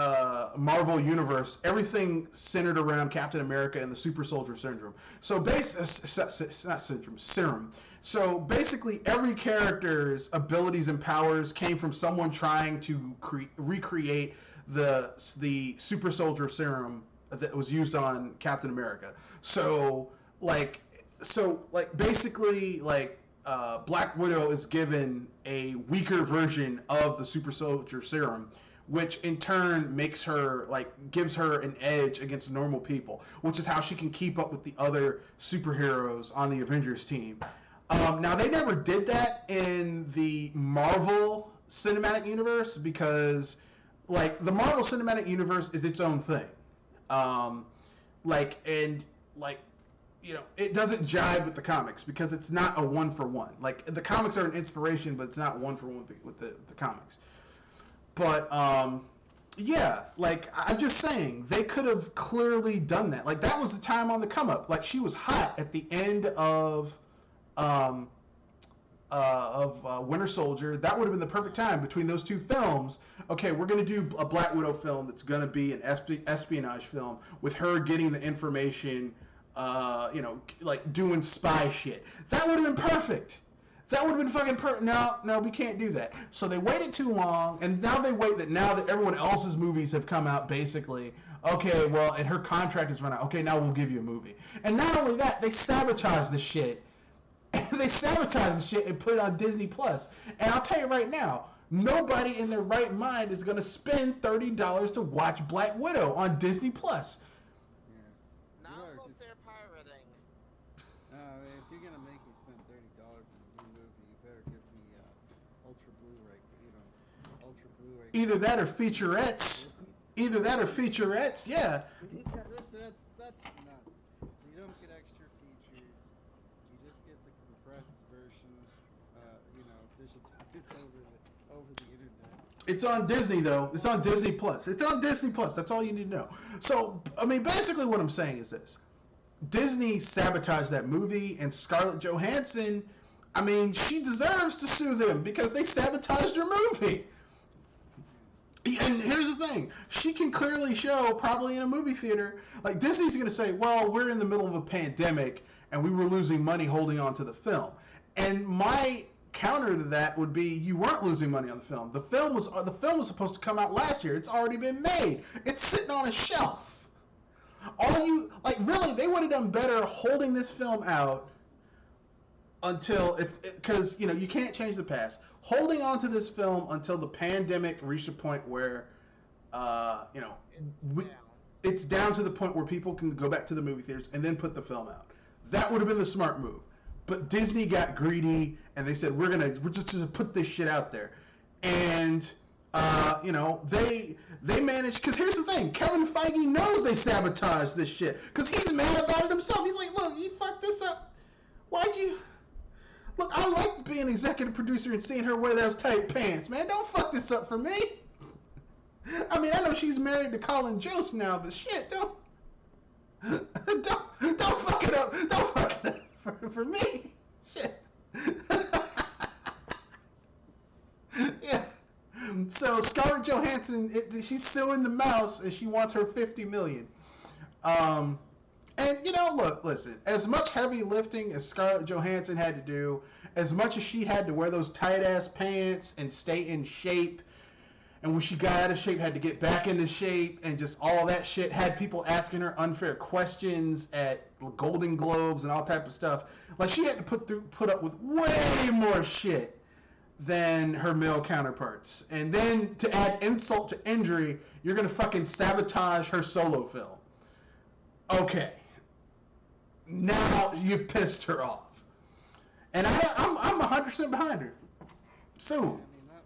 Marvel Universe, everything centered around Captain America and the Super Soldier Syndrome. So, not syndrome, serum. So basically, every character's abilities and powers came from someone trying to recreate the super soldier serum that was used on Captain America. Basically, Black Widow is given a weaker version of the super soldier serum, which in turn makes her gives her an edge against normal people, which is how she can keep up with the other superheroes on the Avengers team. Now, they never did that in the Marvel Cinematic Universe because, the Marvel Cinematic Universe is its own thing. It doesn't jive with the comics because it's not a one-for-one. Like, the comics are an inspiration, but it's not one-for-one with the comics. But, yeah, I'm just saying, they could have clearly done that. Like, that was the time on the come-up. Like, she was hot at the end of Winter Soldier. That would have been the perfect time between those two films. Okay, we're going to do a Black Widow film that's going to be an espionage film with her getting the information, doing spy shit. That would have been perfect. That would have been fucking perfect. No, we can't do that. So they waited too long, and now that everyone else's movies have come out, basically, okay, well, and her contract is run out. Okay, now we'll give you a movie. And not only that, they sabotage the shit. They sabotage the shit and put it on Disney Plus. And I'll tell you right now, nobody in their right mind is going to spend $30 to watch Black Widow on Disney Plus. Yeah. Not unless they're pirating. If you're going to make me spend $30 on a new movie, you better give me Ultra Blu-ray, Ultra Blu-ray. Either that or featurettes. Yeah. That's nuts. So you don't get extra features. You just get the compressed version, digitized over the internet. It's on Disney, though. It's on Disney Plus. That's all you need to know. So, I mean, basically what I'm saying is this. Disney sabotaged that movie, and Scarlett Johansson, I mean, she deserves to sue them because they sabotaged her movie. And here's the thing. She can clearly show, probably in a movie theater, like Disney's going to say, well, we're in the middle of a pandemic, and we were losing money holding on to the film. And my counter to that would be, you weren't losing money on the film. The film was supposed to come out last year. It's already been made. It's sitting on a shelf. Really, they would have done better holding this film out until, because, you can't change the past. Holding on to this film until the pandemic reached a point where, it's down to the point where people can go back to the movie theaters and then put the film out. That would have been the smart move. But Disney got greedy and they said, we're just going to put this shit out there. And, they managed, because here's the thing, Kevin Feige knows they sabotaged this shit, because he's mad about it himself. He's like, look, you fucked this up. Why'd you... Look, I like being executive producer and seeing her wear those tight pants, man. Don't fuck this up for me. I mean, I know she's married to Colin Jost now, but shit, don't fuck it up. Don't fuck it up for me. Shit. Yeah. So Scarlett Johansson, she's suing the mouse, and she wants her $50 million. And listen. As much heavy lifting as Scarlett Johansson had to do, as much as she had to wear those tight ass pants and stay in shape, and when she got out of shape, had to get back into shape, and just all that shit, had people asking her unfair questions at Golden Globes and all type of stuff. Like, she had to put up with way more shit than her male counterparts. And then to add insult to injury, you're gonna fucking sabotage her solo film. Okay. Now you've pissed her off. And I'm 100% behind her. So. I mean,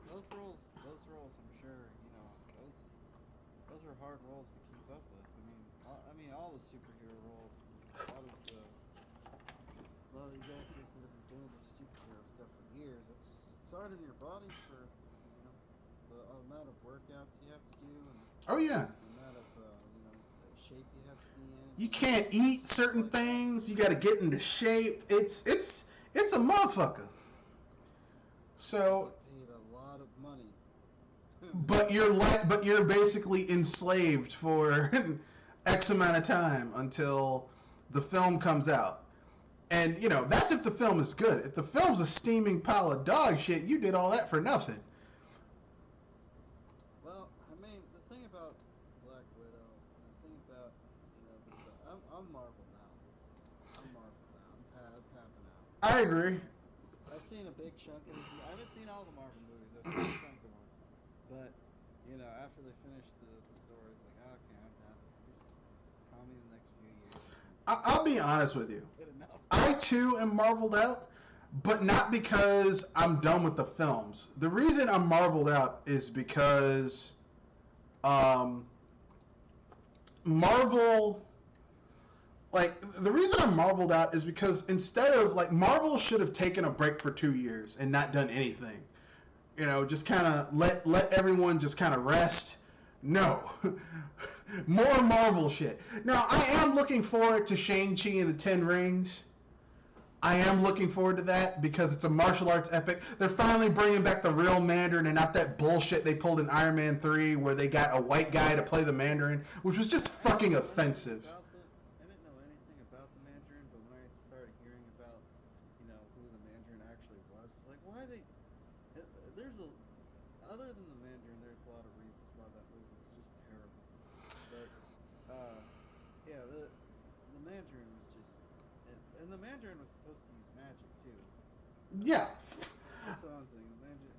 those roles, I'm sure, those are hard roles to keep up with. I mean, all the superhero roles, a lot of these actors that have been doing their superhero stuff for years. It's hard on your body for, the amount of workouts you have to do, and Oh yeah. the amount of, the shape you have to be in. You can't eat certain things. You got to get into shape. It's a motherfucker. So, Paid a lot of money. but you're basically enslaved for X amount of time until the film comes out. And that's if the film is good. If the film's a steaming pile of dog shit, you did all that for nothing. Well, I mean, the thing about Black Widow, the thing about, this stuff, I'm Marvel now. I'm tapping out. I agree. I've seen a big chunk of this. I haven't seen all the Marvel movies. I've seen a chunk of them. But, after they finished the story, it's like, okay, I'm done. Just call me the next few years. I'll be honest with you. Good enough. I too am marveled out, but not because I'm done with the films. The reason I'm marveled out is because Marvel, the reason I'm marveled out is because instead of, Marvel should have taken a break for 2 years and not done anything. Just kind of let everyone just kind of rest. No. More Marvel shit. Now, I am looking forward to Shang-Chi and the Ten Rings. I am looking forward to that because it's a martial arts epic. They're finally bringing back the real Mandarin and not that bullshit they pulled in Iron Man 3 where they got a white guy to play the Mandarin, which was just fucking offensive. I didn't know anything about the Mandarin, but when I started hearing about, who the Mandarin actually was, why they... Other than the Mandarin, there's a lot of reasons why that movie was just terrible. But, yeah, the Mandarin was just... And the Mandarin was supposed to use magic, too. Yeah. That's the one thing. The Mandarin...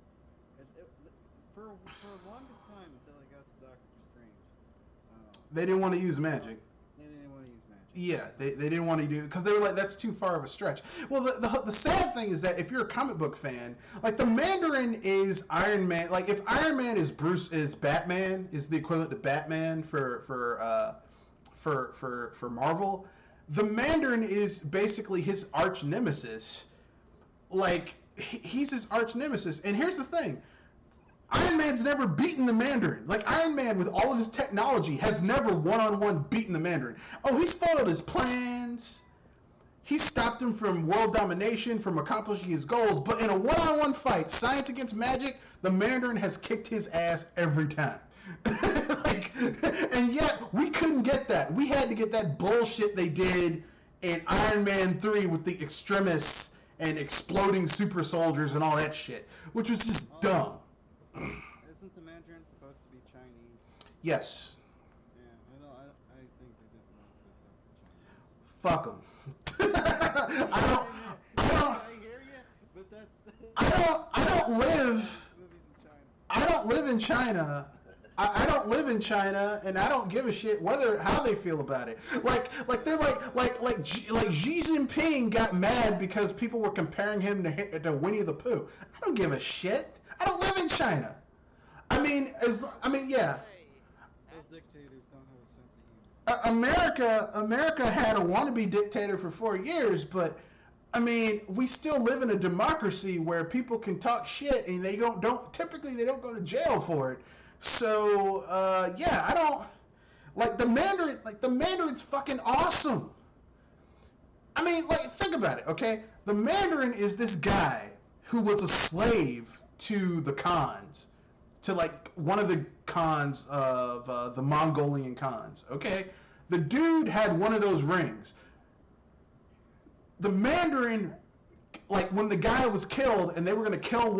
For the longest time, until I got to Doctor Strange... They didn't want to use magic. They didn't want to use magic. Yeah, they didn't want to do because they were like, that's too far of a stretch. Well, the sad thing is that if you're a comic book fan, the Mandarin is Iron Man. If Iron Man is Batman, is the equivalent to Batman for Marvel, the Mandarin is basically his arch nemesis. He's his arch nemesis. And here's the thing. Iron Man's never beaten the Mandarin. Iron Man, with all of his technology, has never one-on-one beaten the Mandarin. Oh, he's foiled his plans. He stopped him from world domination, from accomplishing his goals. But in a one-on-one fight, science against magic, the Mandarin has kicked his ass every time. And yet, we couldn't get that. We had to get that bullshit they did in Iron Man 3 with the extremists and exploding super soldiers and all that shit, which was just dumb. Isn't the Mandarin supposed to be Chinese? Yes. Yeah, I know. I think they didn't want this up for Chinese. Fuck them. I hear you, but that's... I don't live in China. I don't live in China, and I don't give a shit how they feel about it. They're like Xi Jinping got mad because people were comparing him to Winnie the Pooh. I don't give a shit. I don't live in China. Yeah. Those dictators don't have a sense of humor. America had a wannabe dictator for 4 years, but we still live in a democracy where people can talk shit and they don't typically go to jail for it. So yeah, I don't like the Mandarin. Like the Mandarin's fucking awesome. I mean, like think about it, okay? The Mandarin is this guy who was a slave to the Khans, to like one of the Khans of the Mongolian Khans. Okay, the dude had one of those rings. The Mandarin, like when the guy was killed and they were gonna kill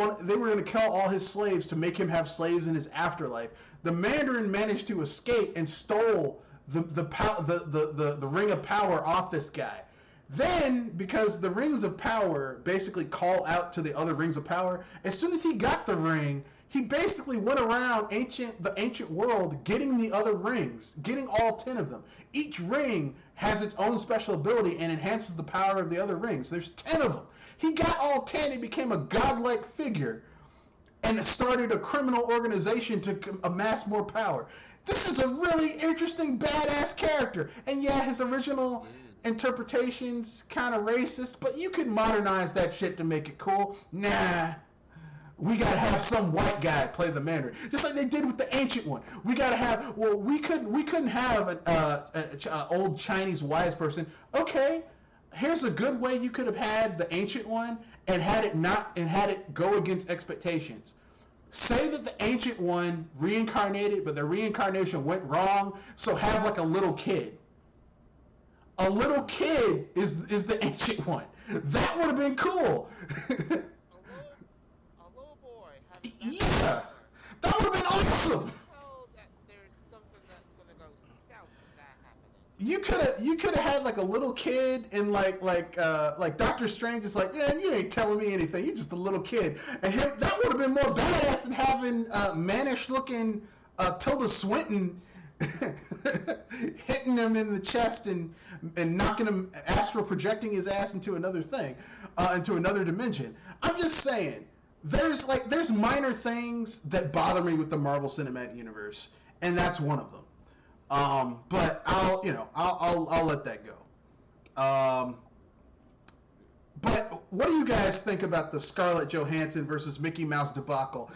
all his slaves to make him have slaves in his afterlife. The Mandarin managed to escape and stole the ring of power off this guy. Then, because the rings of power basically call out to the other rings of power, as soon as he got the ring, he basically went around the ancient world getting the other rings, getting all 10 of them. Each ring has its own special ability and enhances the power of the other rings. There's 10 of them. He got all 10, he became a godlike figure and started a criminal organization to amass more power. This is a really interesting, badass character. And yeah, his original interpretation's kind of racist, but you could modernize that shit to make it cool. Nah. We gotta have some white guy play the Mandarin, just like they did with the ancient one. We gotta have. Well, we couldn't have an old Chinese wise person. Okay, here's a good way you could have had the ancient one and had it go against expectations. Say that the ancient one reincarnated, but the reincarnation went wrong. So have like a little kid. A little kid is the ancient one. That would have been cool. Yeah, that would have been awesome. There's something that's gonna go south with that happening. You could have had like a little kid and like Doctor Strange is like, man, you ain't telling me anything. You're just a little kid, and that would have been more badass than having mannish looking Tilda Swinton hitting him in the chest and knocking him, astral projecting his ass into another thing, into another dimension. I'm just saying. There's minor things that bother me with the Marvel Cinematic Universe, and that's one of them. But I'll let that go. But what do you guys think about the Scarlett Johansson versus Mickey Mouse debacle?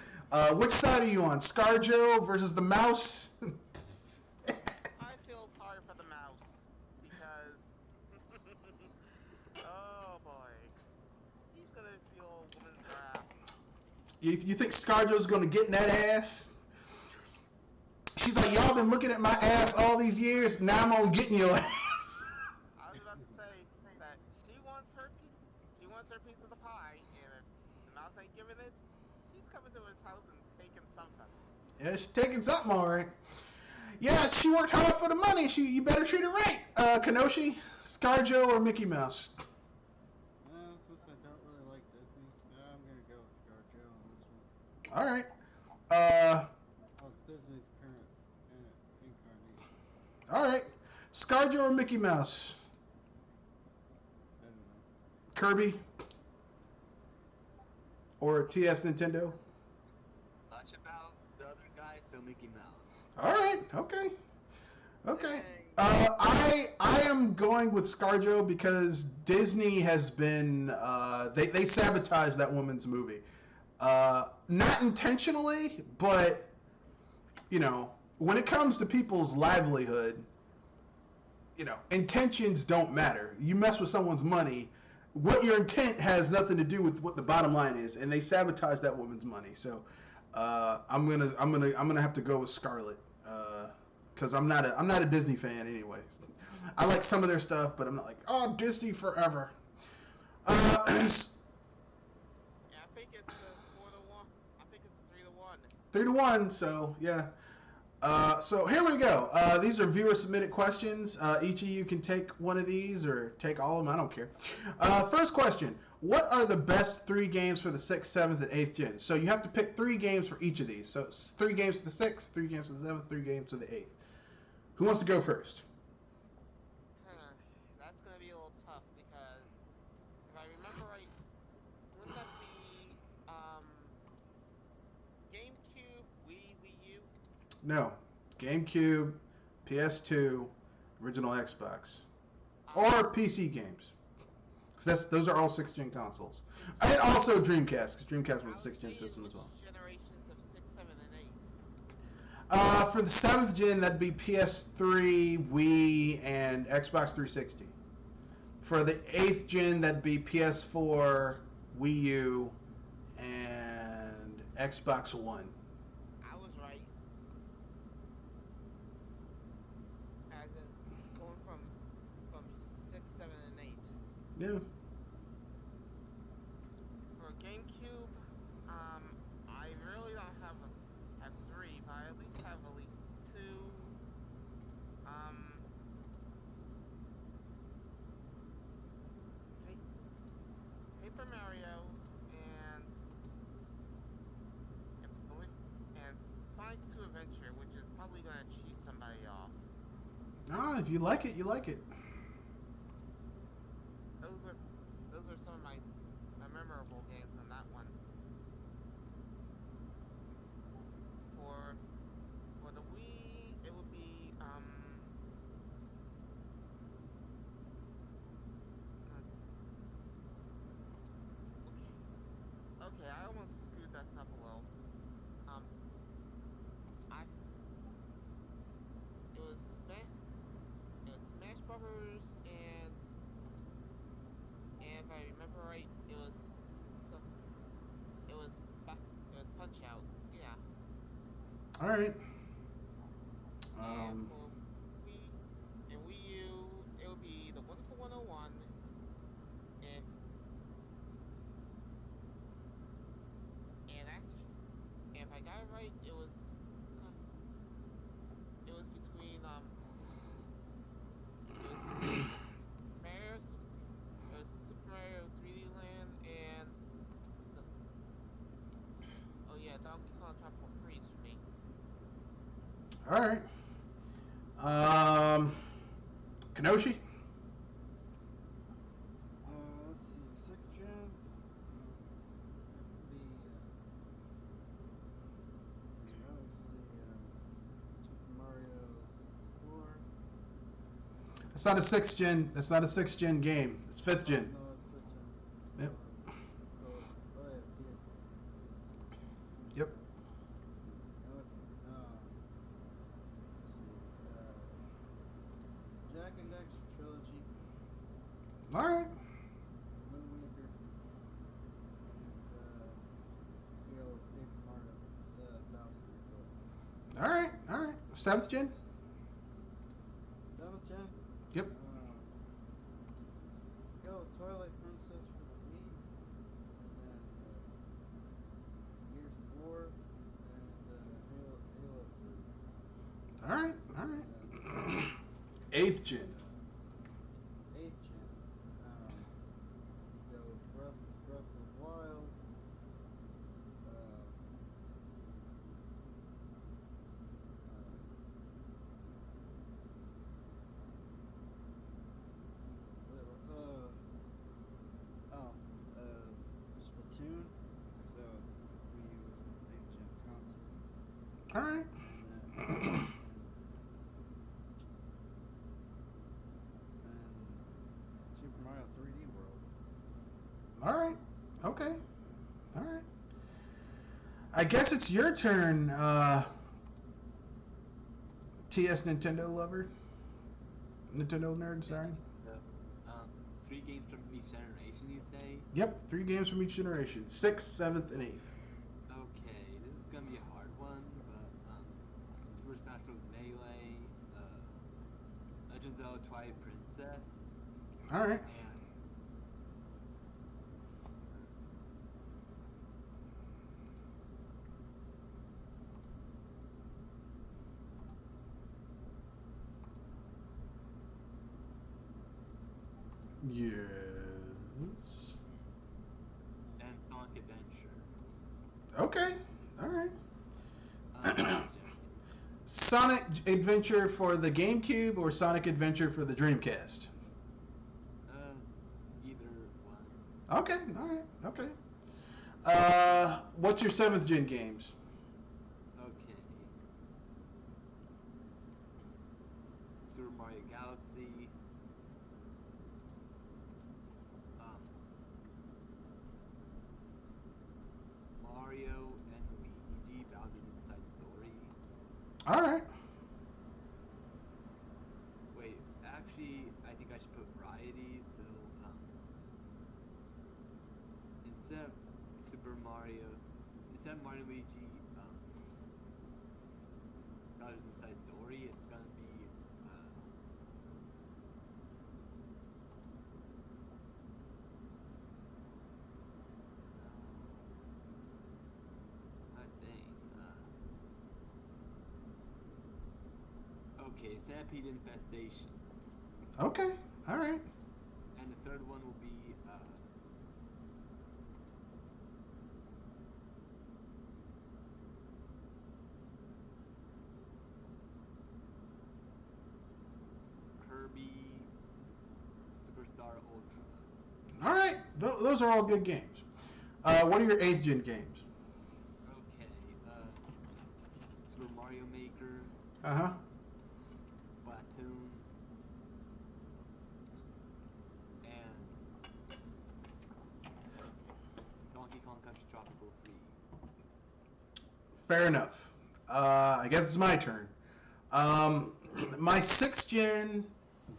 Which side are you on, Scarjo versus the mouse? I feel sorry for the mouse because oh boy, he's gonna feel a woman's wrath. You think Scarjo's gonna get in that ass? She's like, y'all been looking at my ass all these years. Now I'm gonna get in your ass. I was about to say that she wants her piece of the pie, and if the mouse ain't giving it, she's coming to his house and taking something. Yeah, she's taking something, all right. Yeah, she worked hard for the money. You better treat her right. Kenoshi, Scarjo, or Mickey Mouse? Since I don't really like Disney, I'm gonna go with Scarjo on this one. All right. Disney's current incarnation. All right. Scarjo or Mickey Mouse? I don't know. Kirby? Or TS Nintendo? Much about the other guy, so Mickey Mouse. All right. Okay. I am going with Scarjo because Disney has been they sabotaged that woman's movie. Not intentionally, but when it comes to people's livelihood, intentions don't matter. You mess with someone's money, what your intent has nothing to do with what the bottom line is, and they sabotaged that woman's money. So I'm gonna have to go with Scarlett because I'm not a Disney fan anyway. I like some of their stuff, but I'm not like, oh, Disney forever. Yeah, I think it's a 4-1. I think it's a 3-1. 3-1. So yeah. So here we go. These are viewer submitted questions. Each of you can take one of these or take all of them. I don't care. First question. What are the best 3 games for the 6th, 7th, and 8th gen? So you have to pick 3 games for each of these. So 3 games for the 6th, 3 games for the 7th, 3 games for the 8th. Who wants to go first? That's going to be a little tough because if I remember right, wouldn't that be GameCube, Wii U? No. GameCube, PS2, original Xbox. Or PC games. Because those are all 6th gen consoles. And also Dreamcast, because Dreamcast was a 6th gen system as well. Generations of 6, 7, and 8. For the 7th gen, that'd be PS3, Wii, and Xbox 360. For the 8th gen, that'd be PS4, Wii U, and Xbox One. I was right. As in going from 6, 7, and 8. Yeah. For GameCube, I really don't have 3, but I at least have at least 2. Paper Mario and and Sonic 2 Adventure, which is probably gonna cheese somebody off. Ah, if you like it, you like it. Those are some of my memorable games on that one. For the Wii, it would be okay, I almost screwed this up a little. I it was Smash Brothers and if I remember right, it was Punch Out. Yeah. All right. And for Wii U, it would be the Wonderful 101 and if I got it right, it was between Mario 60, Super Mario 3D Land and oh yeah, Donkey Kong Tropical Freeze for me. All right. Kenoshi? Let's see, 6th gen. That could be obviously Super Mario 64. That's not a 6th gen. That's not a 6th gen game. It's 5th gen. No, it's 5th gen. Yep. Oh yeah, PS. Yep. Okay. Let's see. Jack and Daxter trilogy. All right. Wind Waker. And Paper Mario. Bowser Report. All right. All right. 7th gen? 7th gen. Yep. Go Twilight Princess for the Wii, and then Gears 4, and Halo 3. All right. All right. 8th gen. 8th gen. Go Breath of the Wild. Splatoon, because Wii was an 8th gen console. All right. And Super Mario 3D World. All right. Okay. All right. I guess it's your turn, TS Nintendo lover. Nintendo nerd, sorry. So, 3 games from each generation, you say? Yep, 3 games from each generation. 6th, 7th, and 8th. Okay, this is gonna be a hard one, but Super Smash Bros. Melee, Legend of Zelda Twilight Princess, All right. and Yes. Sonic Adventure. Okay. All right. Gen. Sonic Adventure for the GameCube or Sonic Adventure for the Dreamcast? Either one. Okay. All right. Okay. What's your 7th gen games? Okay. Super Mario Galaxy. Mario and Luigi Bowser's Inside Story. Super Mario. Is that Mario Luigi? Bowser's Inside Story. It's gonna be. I think. Okay, Centipede Infestation. Okay. All right. And the third one will be. Kirby Superstar Ultra. All right. Those are all good games. What are your 8th gen games? Okay, Super Mario Maker, Uh-huh. Splatoon, and Donkey Kong Country Tropical Freeze. Fair enough. I guess it's my turn. My 6th gen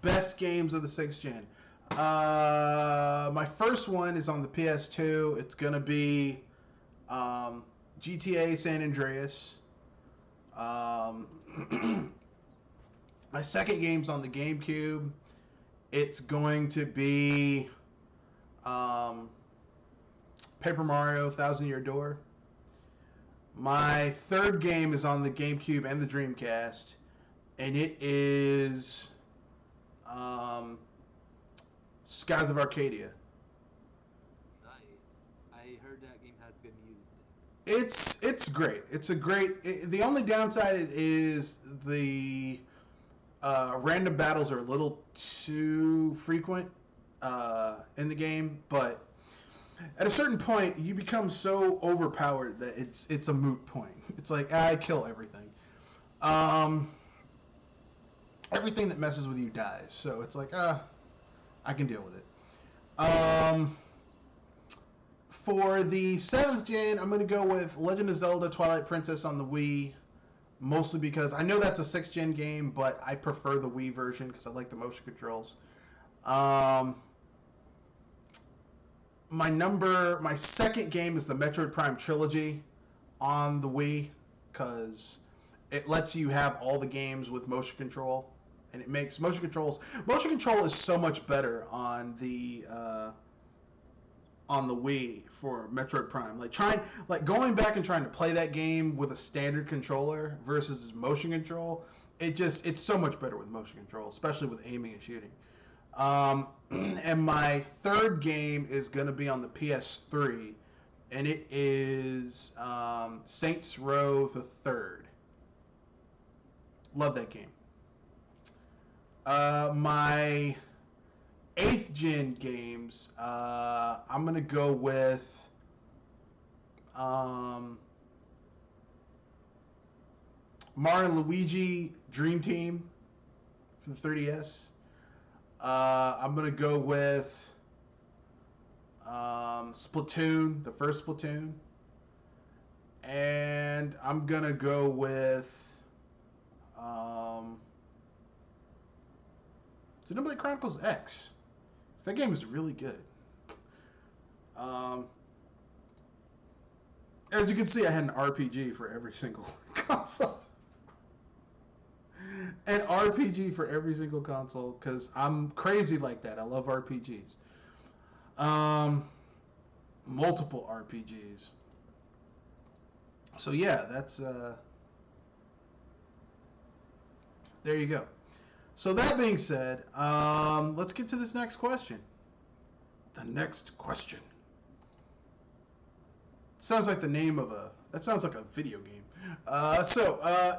best games of the 6th gen. My first one is on the PS2. It's gonna be GTA San Andreas. My second game's on the GameCube. It's going to be Paper Mario Thousand Year Door. My third game is on the GameCube and the Dreamcast, and it is Skies of Arcadia. Nice. I heard that game has good music. It's great. It's a great. The only downside is the random battles are a little too frequent in the game, but at a certain point, you become so overpowered that it's a moot point. It's like I kill everything. Everything that messes with you dies. So it's like I can deal with it. For the 7th gen, I'm gonna go with Legend of Zelda: Twilight Princess on the Wii, mostly because I know that's a 6th gen game, but I prefer the Wii version because I like the motion controls. My second game is the Metroid Prime trilogy on the Wii because it lets you have all the games with motion control, and it makes motion control is so much better on the Wii for Metroid Prime. Like going back and trying to play that game with a standard controller versus motion control, it's so much better with motion control, especially with aiming and shooting. And my third game is going to be on the PS3, and it is Saints Row the Third. Love that game. My 8th gen games, I'm going to go with Mario and Luigi Dream Team for the 3DS. I'm going to go with Splatoon, the first Splatoon. And I'm going to go with Xenoblade Chronicles X. That game is really good. As you can see, I had an RPG for every single console. An RPG for every single console because I'm crazy like that. I love RPGs. Multiple RPGs. So yeah, that's there you go. So that being said, let's get to this next question. The next question. Sounds like the name of that sounds like a video game.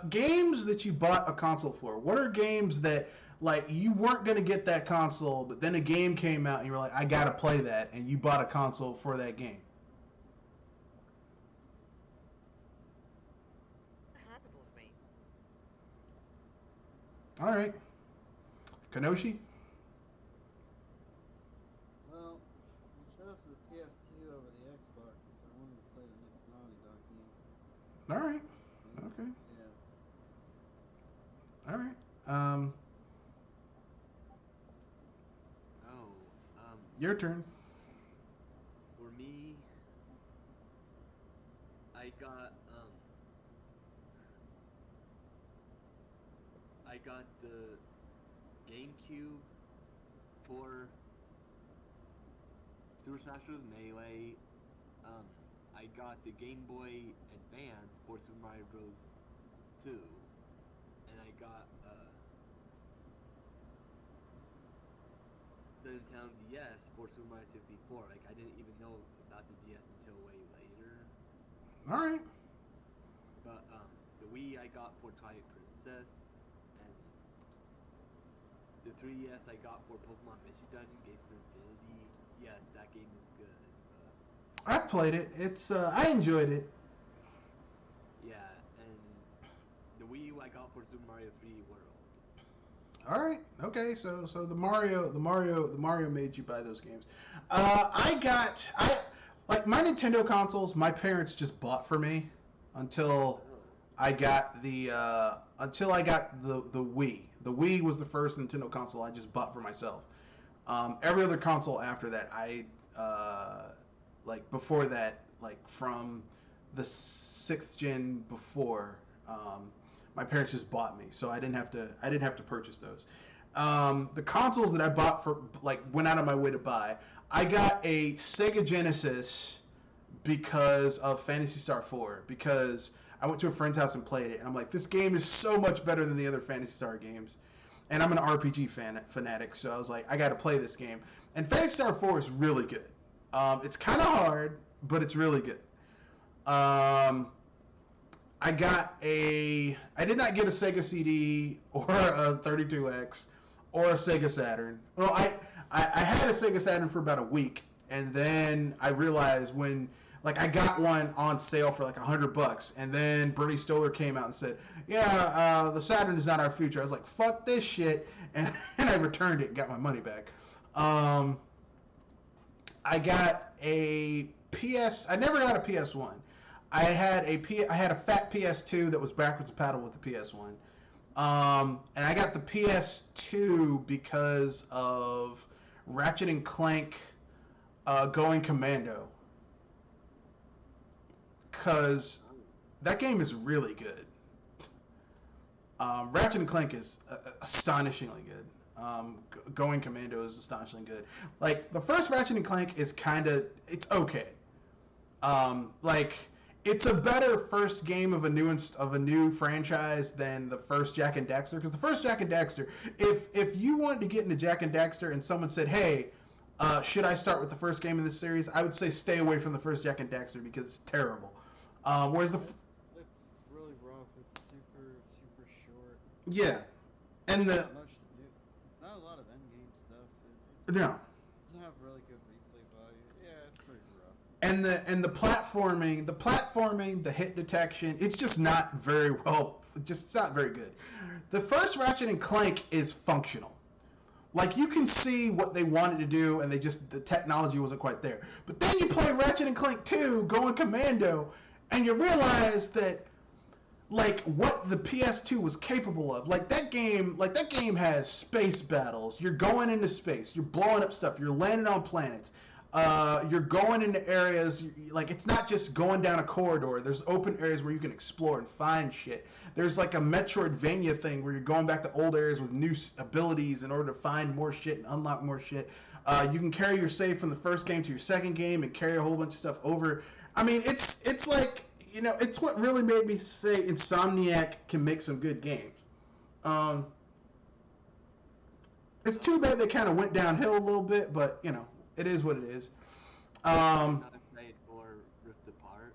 Games that you bought a console for. What are games that, like, you weren't going to get that console, but then a game came out and you were like, I got to play that, and you bought a console for that game? What happened with me? All right. Kanoshi? Well, I chose the PS2 over the Xbox because I wanted to play the next Naughty Dog game. All right. Okay. Yeah. All right. Oh, Your turn. for me, I got the GameCube for Super Smash Bros. Melee. I got the Game Boy Advance for Super Mario Bros. 2, and I got the Nintendo DS for Super Mario 64. Like, I didn't even know about the DS until way later. All right. But the Wii I got for Twilight Princess, and the 3DS I got for Pokemon Mystery Dungeon, Gates of Infinity. Yes, that game is good. I've played it. It's I enjoyed it. Yeah, and the Wii U I got for Super Mario 3D World. All right. Okay. So the Mario made you buy those games. I like my Nintendo consoles. My parents just bought for me until I got the Wii. The Wii was the first Nintendo console I just bought for myself. Every other console after that, like before that, like from the 6th gen before, my parents just bought me, so I didn't have to purchase those. The consoles that I bought for, like, went out of my way to buy. I got a Sega Genesis because of Phantasy Star 4, because I went to a friend's house and played it, and I'm like, this game is so much better than the other Phantasy Star games. And I'm an RPG fanatic, so I was like, I got to play this game. And Phantasy Star 4 is really good. It's kind of hard, but it's really good. I did not get a Sega CD or a 32X or a Sega Saturn. Well, I had a Sega Saturn for about a week, and then I realized when, like, I got one on sale for like $100, and then Bernie Stoller came out and said, yeah, the Saturn is not our future. I was like, fuck this shit, and I returned it and got my money back. I got a I never got a PS1. I had a fat PS2 that was backwards compatible with the PS1. And I got the PS2 because of Ratchet and Clank Going Commando. Because that game is really good. Ratchet and Clank is astonishingly good. Going Commando is astonishingly good. Like, the first Ratchet and Clank is it's okay. Like, it's a better first game of a new franchise than the first Jak and Daxter. Because the first Jak and Daxter, if you wanted to get into Jak and Daxter and someone said, hey, should I start with the first game in this series? I would say stay away from the first Jak and Daxter because it's terrible. Whereas it's really rough. It's super short. Yeah, and it's not a lot of endgame stuff. It no. doesn't have really good replay value. Yeah, it's pretty rough. And the platforming, the hit detection, it's just not very well. It's not very good. The first Ratchet and Clank is functional. Like, you can see what they wanted to do, and the technology wasn't quite there. But then you play Ratchet and Clank 2, Going Commando, and you realize that, like, what the PS2 was capable of. Like, that game has space battles. You're going into space. You're blowing up stuff. You're landing on planets. You're going into areas, like, it's not just going down a corridor. There's open areas where you can explore and find shit. There's like a Metroidvania thing where you're going back to old areas with new abilities in order to find more shit and unlock more shit. You can carry your save from the first game to your second game and carry a whole bunch of stuff over. I mean, it's like, you know, it's what really made me say Insomniac can make some good games. It's too bad they kind of went downhill a little bit, but, you know, it is what it is. Not played for Rift Apart.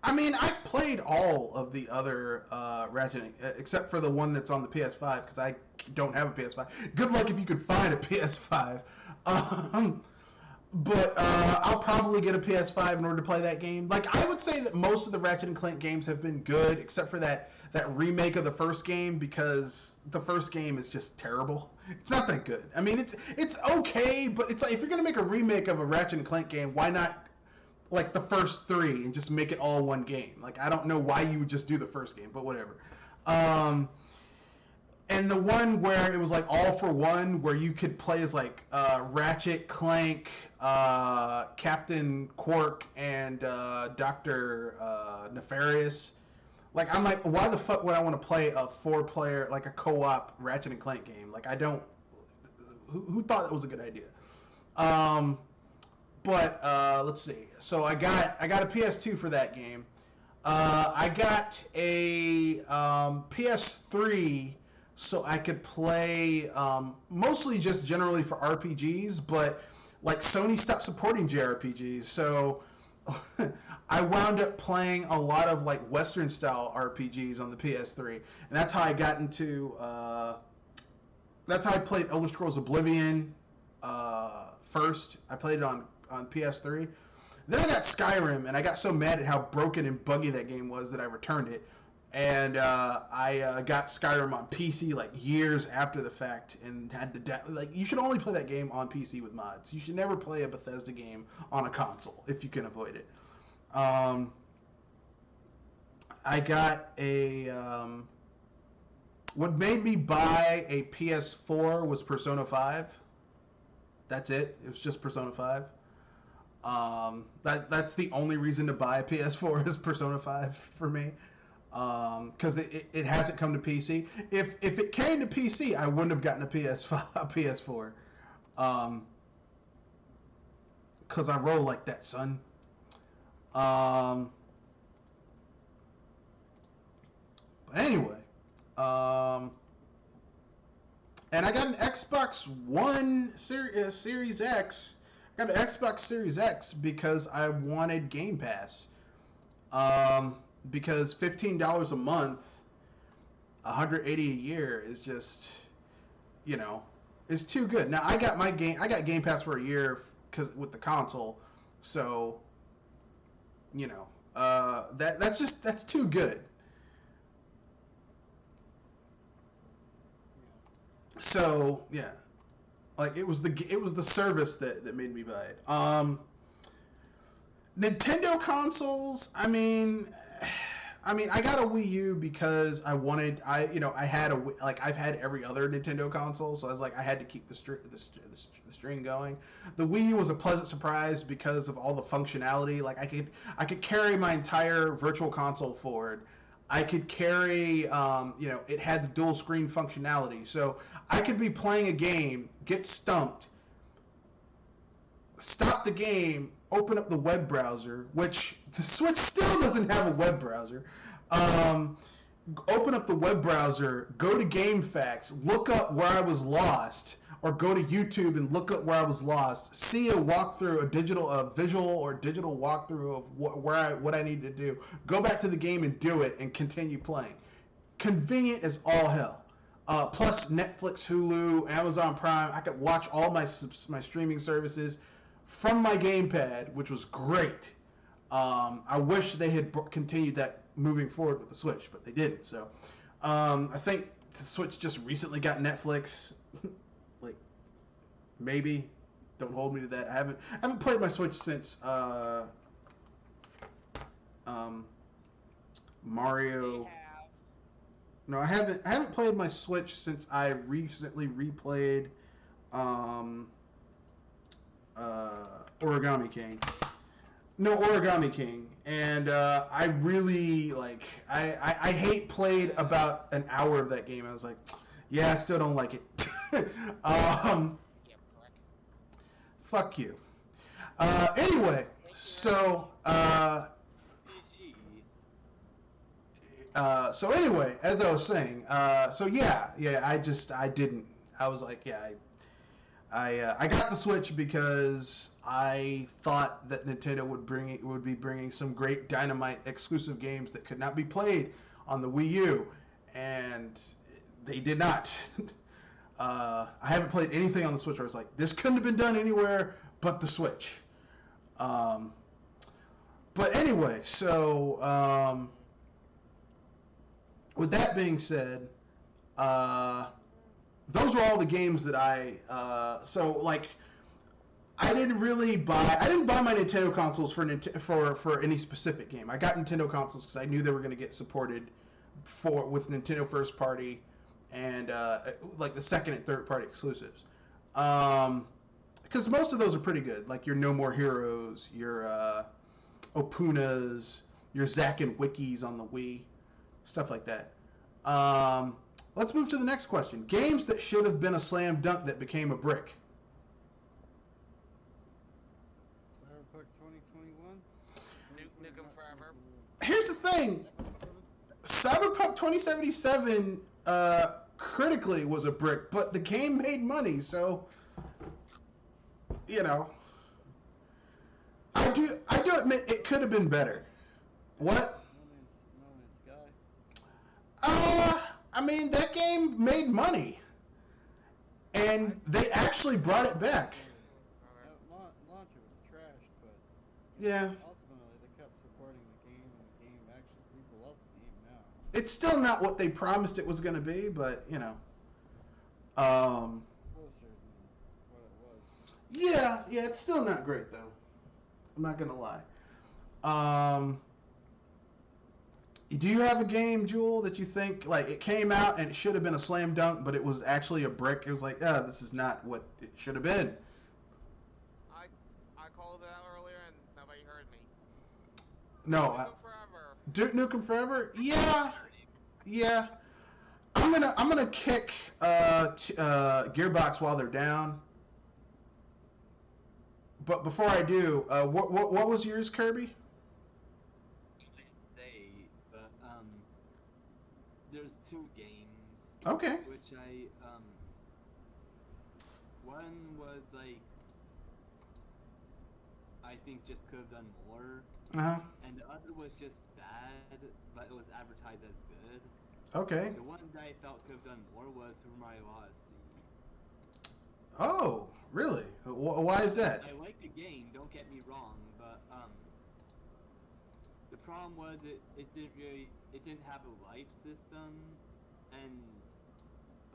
I mean, I've played all of the other Ratchet, except for the one that's on the PS5, because I don't have a PS5. Good luck if you can find a PS5. But I'll probably get a PS5 in order to play that game. Like, I would say that most of the Ratchet and Clank games have been good, except for that remake of the first game, because the first game is just terrible. It's not that good. I mean, it's okay, but it's like, if you're gonna make a remake of a Ratchet and Clank game, why not like the first three and just make it all one game? Like, I don't know why you would just do the first game, but whatever. and the one where it was like all for one, where you could play as like Ratchet, Clank, Captain Quark, and Doctor Nefarious. Like, I'm like, why the fuck would I want to play a 4-player, like a co-op Ratchet and Clank game? Like, I don't. Who thought that was a good idea? But let's see. So I got a PS2 for that game. I got a PS3 so I could play mostly just generally for RPGs, but like Sony stopped supporting JRPGs, so I wound up playing a lot of like Western style RPGs on the PS3, and that's how I got into. That's how I played Elder Scrolls Oblivion first. I played it on PS3. Then I got Skyrim, and I got so mad at how broken and buggy that game was that I returned it. And I got Skyrim on PC like years after the fact, and had to like, you should only play that game on PC with mods. You should never play a Bethesda game on a console if you can avoid it. I got a what made me buy a PS4 was Persona 5. That's it. It was just Persona 5. That's the only reason to buy a PS4 is Persona 5 for me. Because it hasn't come to PC. If it came to PC, I wouldn't have gotten a PS4. Because I roll like that, son. But anyway. And I got an Xbox One Series X. I got an Xbox Series X because I wanted Game Pass. Because $15 a month, $180 a year is just, is too good. Now I got Game Pass for a year because with the console, so that's too good. So yeah, like it was the service that made me buy it. Nintendo consoles. I mean, I got a Wii U because I've had every other Nintendo console, so I was like, I had to keep the string going. The Wii U was a pleasant surprise because of all the functionality. Like I could carry my entire Virtual Console forward. I could carry, it had the dual screen functionality, so I could be playing a game, get stumped, stop the game, open up the web browser, which the Switch still doesn't have a web browser. Open up the web browser, go to GameFAQs, look up where I was lost, or go to YouTube and look up where I was lost, see a walkthrough, a visual or digital walkthrough of what I need to do, go back to the game and do it, and continue playing. Convenient as all hell. Plus Netflix, Hulu, Amazon Prime, I could watch all my streaming services from my gamepad, which was great. I wish they had continued that moving forward with the Switch, but they didn't. So I think the Switch just recently got Netflix. Like, maybe. Don't hold me to that. I haven't played my Switch since Mario. No, I haven't played my Switch since I recently replayed Origami King. No, Origami King. And I really, I hate played about an hour of that game. I was like, yeah, I still don't like it. Fuck you. Anyway, so anyway, as I was saying, I was like, I got the Switch because I thought that Nintendo would be bringing some great dynamite exclusive games that could not be played on the Wii U, and they did not. I haven't played anything on the Switch where I was like, this couldn't have been done anywhere but the Switch. But anyway, so with that being said, those were all the games that I didn't buy my Nintendo consoles for any specific game. I got Nintendo consoles because I knew they were going to get supported with Nintendo first party and like the second and third party exclusives. Because most of those are pretty good. Like your No More Heroes, your Opunas, your Zack and Wikis on the Wii, stuff like that. Let's move to the next question. Games that should have been a slam dunk that became a brick. Cyberpunk 2021? Nuke 'em forever. Here's the thing. Cyberpunk 2077 critically was a brick, but the game made money, so you know. I do admit it could have been better. What? No Man's Sky. I mean that game made money, and they actually brought it back. Launch it was trashed, but Yeah. ultimately they kept supporting the game, and the game actually people love the game now. It's still not what they promised it was going to be, but you know. Closer than what it was. Yeah, it's still not great though. I'm not gonna lie. Do you have a game, Jewel, that you think like it came out and it should have been a slam dunk, but it was actually a brick? It was like, this is not what it should have been. I called it out earlier and nobody heard me. No, Nuke 'em forever. Duke Nukem Forever. Yeah. I'm gonna kick Gearbox while they're down. But before I do, what was yours, Kirby? But there's two games. Okay. Which one was like I think just could have done more, and the other was just bad, but it was advertised as good. Okay. The one that I felt could have done more was Super Mario Odyssey. Oh, really? Why is that? I like the game, don't get me wrong, but the problem was it didn't have a life system, and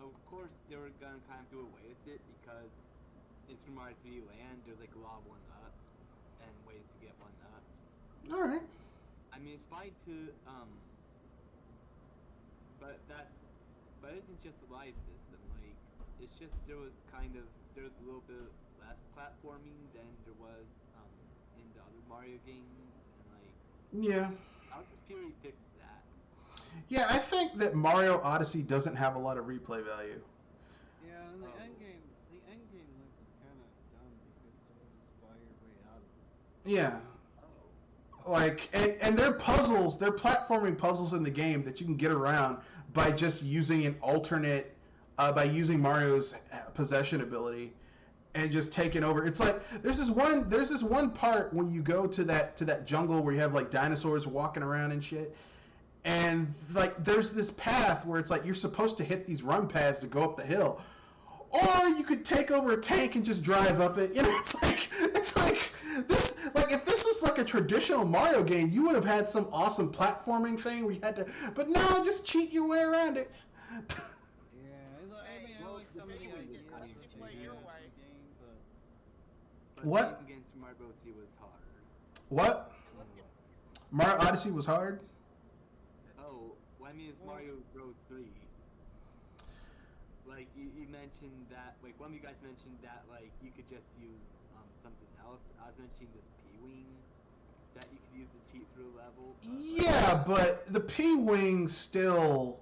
of course they were gonna kind of do away with it because in Super Mario 3D Land there's like a lot of 1-ups and ways to get 1-ups. All right. I mean it's fine to but it isn't just the life system. Like it's just there was a little bit less platforming than there was in the other Mario games, and like Yeah. Bowser's Fury fixed that. Yeah, I think that Mario Odyssey doesn't have a lot of replay value. Yeah, and the end game loop was kind of dumb because you would just buy your way out of it. Yeah. Like and their puzzles, they're platforming puzzles in the game that you can get around by just using an alternate, by using Mario's possession ability, and just taking over. It's like there's this one part when you go to that jungle where you have like dinosaurs walking around and shit, and like there's this path where it's like you're supposed to hit these run pads to go up the hill, or you could take over a tank and just drive up it. You know, it's like this. Like if this was like a traditional Mario game, you would have had some awesome platforming thing where you had to. But no, just cheat your way around it. I like some of the ideas lets you that play they your had in way. the game, but What? Fighting against Mario Odyssey was hard. What? Mario Odyssey was hard. Oh, well, I mean it's Mario Bros 3. Like you mentioned that, like one of you guys mentioned that like you could just use something else. I was mentioning this P-Wing that you could use to cheat through a level. Yeah, but the P-Wing still,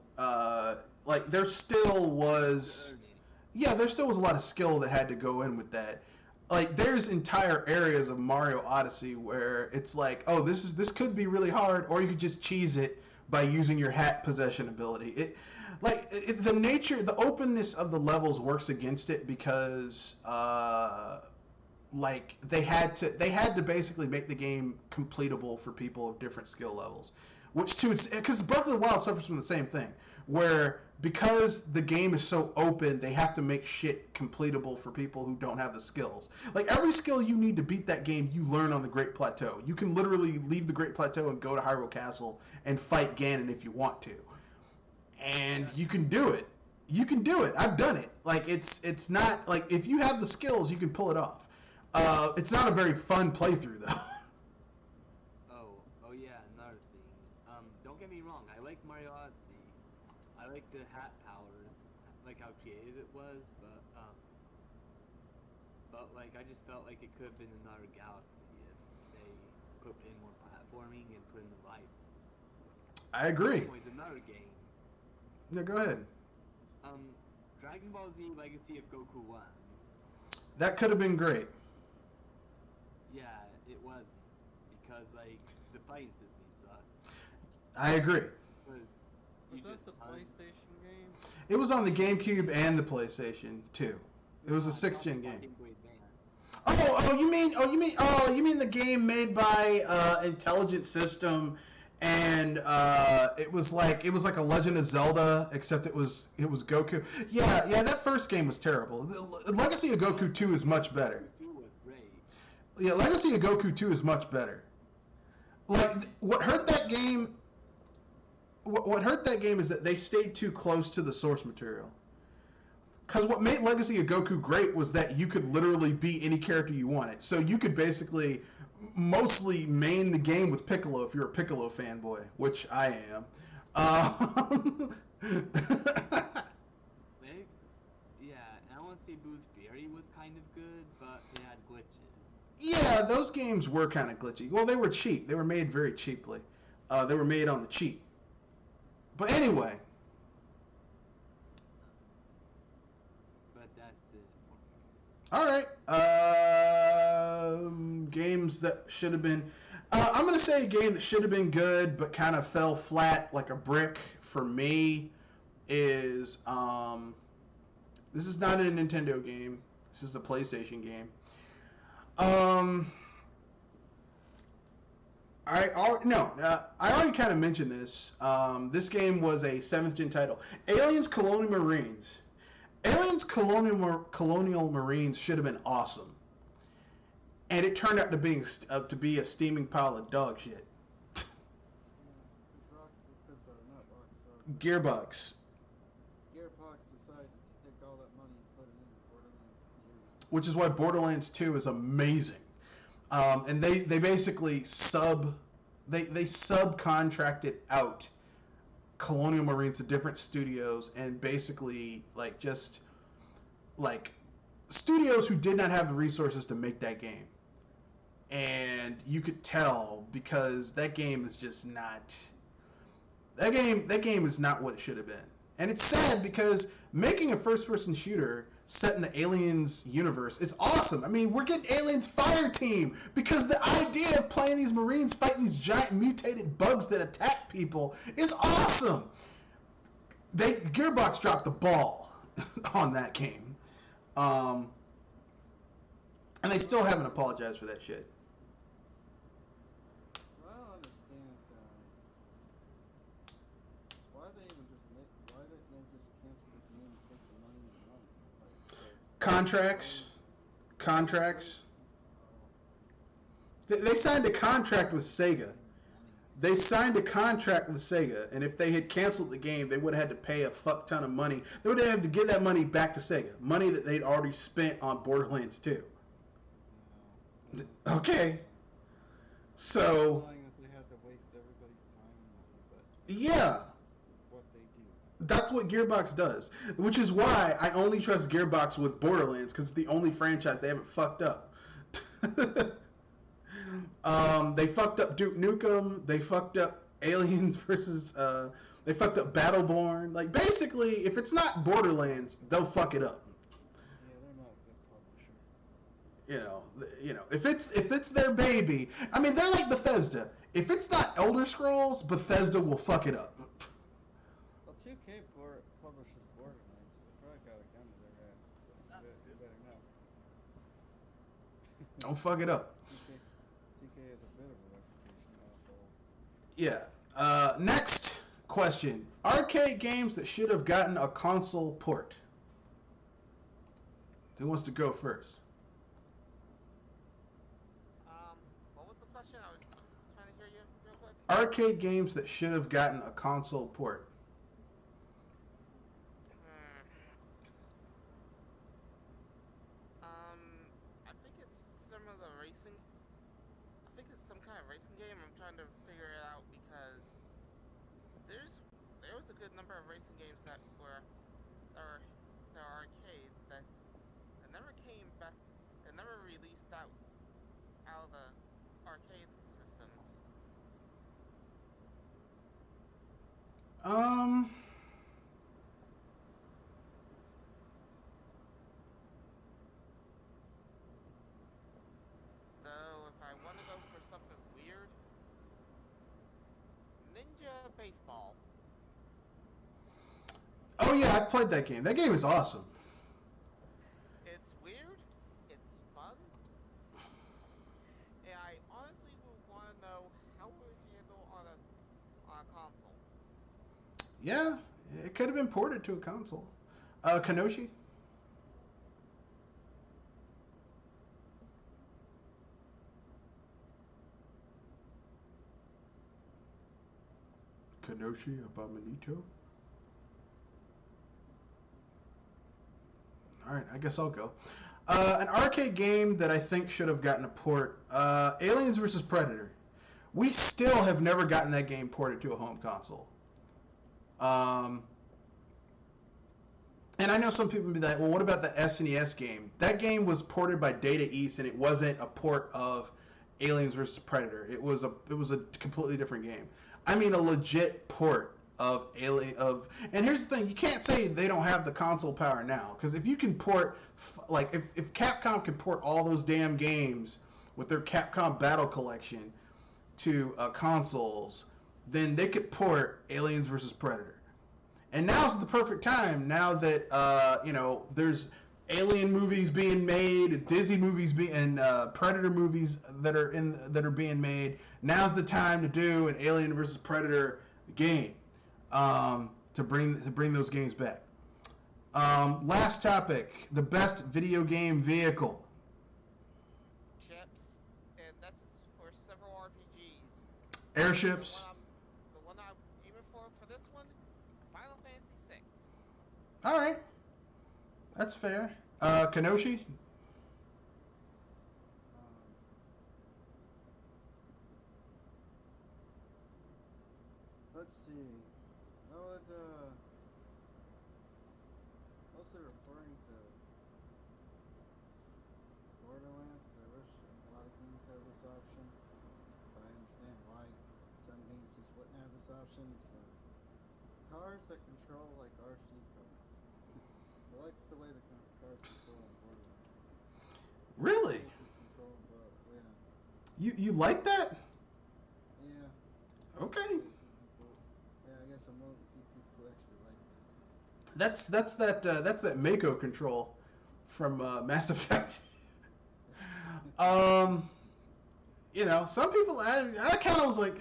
like there still was. Yeah, there still was a lot of skill that had to go in with that. Like there's entire areas of Mario Odyssey where it's like, oh, this could be really hard, or you could just cheese it by using your hat possession ability. The openness of the levels works against it because like they had to basically make the game completable for people of different skill levels, which too, because Breath of the Wild suffers from the same thing, where because the game is so open, they have to make shit completable for people who don't have the skills. Like every skill you need to beat that game, you learn on the Great Plateau. You can literally leave the Great Plateau and go to Hyrule Castle and fight Ganon if you want to, and you can do it. You can do it. I've done it. Like it's not like if you have the skills, you can pull it off. It's not a very fun playthrough though. Oh yeah, another thing. Don't get me wrong. I like Mario Odyssey. I like the hat powers, like how creative it was, but like I just felt like it could have been another Galaxy if they put in more platforming and put in the life. I agree. Anyways, another game. Yeah, go ahead. Dragon Ball Z Legacy of Goku 1. That could have been great. Yeah, it wasn't. Because, like, the fighting system sucked. I agree. Was that the PlayStation game? It was on the GameCube and the PlayStation 2. It was a 6th-gen game. Game Boy Advance. You mean the game made by Intelligent System, and it was like a Legend of Zelda, except it was Goku. Yeah, that first game was terrible. Legacy of Goku 2 is much better. Goku 2 was great. Yeah, Legacy of Goku 2 is much better. Like, what hurt that game is that they stayed too close to the source material. Because what made Legacy of Goku great was that you could literally be any character you wanted. So you could basically mostly main the game with Piccolo if you're a Piccolo fanboy, which I am. Yeah, and I want to say Boo's Fury was kind of good, but it had glitches. Yeah, those games were kind of glitchy. Well, they were cheap. They were made very cheaply. They were made on the cheap. But anyway. But that's it All right. Games that should have been. I'm going to say a game that should have been good but kind of fell flat like a brick for me is. This is not a Nintendo game. This is a PlayStation game. I already kind of mentioned this. This game was a 7th-gen title. Aliens Colonial Marines. Aliens Colonial Marines should have been awesome. And it turned out to be a steaming pile of dog shit. Gearbox. Gearbox decided to take all that money and put it into Borderlands 2. Which is why Borderlands 2 is amazing. And they basically subcontracted out Colonial Marines to different studios, and basically studios who did not have the resources to make that game. And you could tell because that game is just not. That game is not what it should have been. And it's sad because making a first-person shooter set in the Aliens universe is awesome. I mean, we're getting Aliens Fire Team because the idea of playing these Marines fighting these giant mutated bugs that attack people is awesome. Gearbox dropped the ball on that game. And they still haven't apologized for that shit. Well, I don't understand why didn't they just cancel the game and take the money and run? Contracts. They signed a contract with Sega. And if they had canceled the game, they would have had to pay a fuck ton of money. They would have had to give that money back to Sega. Money that they'd already spent on Borderlands 2. Okay. So. They had to waste everybody's time and money, but yeah. What they do. That's what Gearbox does. Which is why I only trust Gearbox with Borderlands, because it's the only franchise they haven't fucked up. They fucked up Duke Nukem. They fucked up Aliens versus. They fucked up Battleborn. Like, basically, if it's not Borderlands, they'll fuck it up. Yeah, they're not a good publisher. If it's their baby, I mean, they're like Bethesda. If it's not Elder Scrolls, Bethesda will fuck it up. Well, 2K publishes Borderlands, so they probably got a gun to their head. So they better not. Don't fuck it up. 2K has a bit of a reputation now. Yeah. Next question. Arcade games that should have gotten a console port. Who wants to go first? What was the question? I was trying to hear you real quick. Arcade games that should have gotten a console port. I think it's some of the racing. I think it's some kind of racing game. I'm trying to figure it out because there was a good number of racing games that arcades that never came back, that never released out of the arcade systems. Um, Though, if I want to go for something weird, Ninja Baseball. oh yeah, I've played that game. That game is awesome. It's weird, it's fun, and I honestly would want to know how it would handle on a console. Yeah, it could have been ported to a console. Kanoshi? Kanoshi Abominito? Alright, I guess I'll go. An arcade game that I think should have gotten a port. Aliens vs. Predator. We still have never gotten that game ported to a home console. And I know some people would be like, well, what about the SNES game? That game was ported by Data East, and it wasn't a port of Aliens vs. Predator. It was a completely different game. I mean, a legit port of And here's the thing: you can't say they don't have the console power now, because if you can port, like, if Capcom can port all those damn games with their Capcom Battle Collection to consoles, then they could port Aliens vs. Predator. And now's the perfect time. Now that there's Alien movies being made, Disney movies and Predator movies that are being made. Now's the time to do an Alien versus Predator game, to bring those games back. Last topic: the best video game vehicle. Ships, and that's for several RPGs. Airships. The one I'm aiming for this one, Final Fantasy VI. All right, that's fair. Kanoshi. Let's see. I would mostly referring to Borderlands, because I wish a lot of games had this option. But I understand why some games just wouldn't have this option. It's cars that control like RC cars. I like the way the cars control in Borderlands. Really? Control, yeah. You like that? Yeah. Okay. Yeah, I guess I'm one of the few people who actually like that. That's that Mako control from Mass Effect. Some people I kind of was like,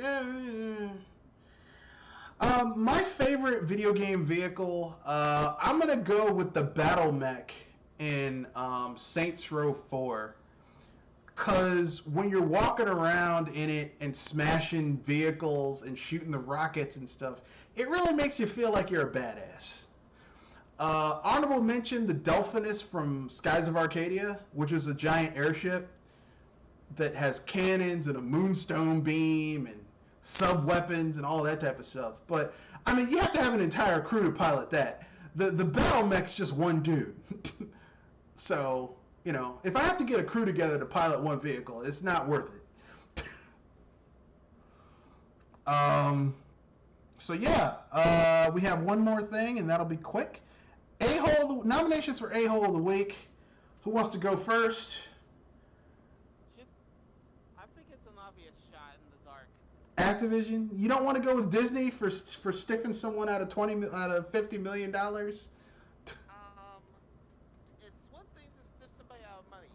my favorite video game vehicle, I'm gonna go with the Battle Mech in Saints Row 4. Because when you're walking around in it and smashing vehicles and shooting the rockets and stuff, it really makes you feel like you're a badass. Honorable mention, the Delphinus from Skies of Arcadia, which is a giant airship that has cannons and a moonstone beam and sub-weapons and all that type of stuff. But, I mean, you have to have an entire crew to pilot that. The Battle Mech's just one dude. So... if I have to get a crew together to pilot one vehicle, it's not worth it. So yeah, we have one more thing, and that'll be quick. Nominations for A-hole of the week. Who wants to go first? I think it's an obvious shot in the dark. Activision. You don't want to go with Disney for stiffing someone out of $50 million? It's one thing to stiff somebody out of money.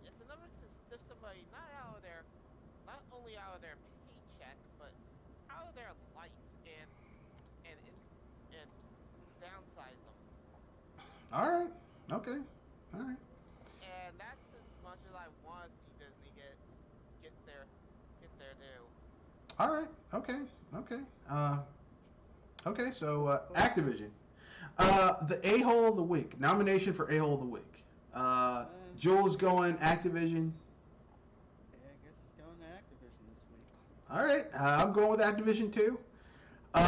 It's another to stiff somebody not only out of their paycheck, but out of their life and downsize them. All right. Okay. All right. And that's as much as I want to see Disney get their due. All right. Okay. Okay. Okay. So Activision. The A-hole of the week. Nomination for A-hole of the week. Jules going Activision. Yeah, I guess it's going to Activision this week. All right. I'm going with Activision too.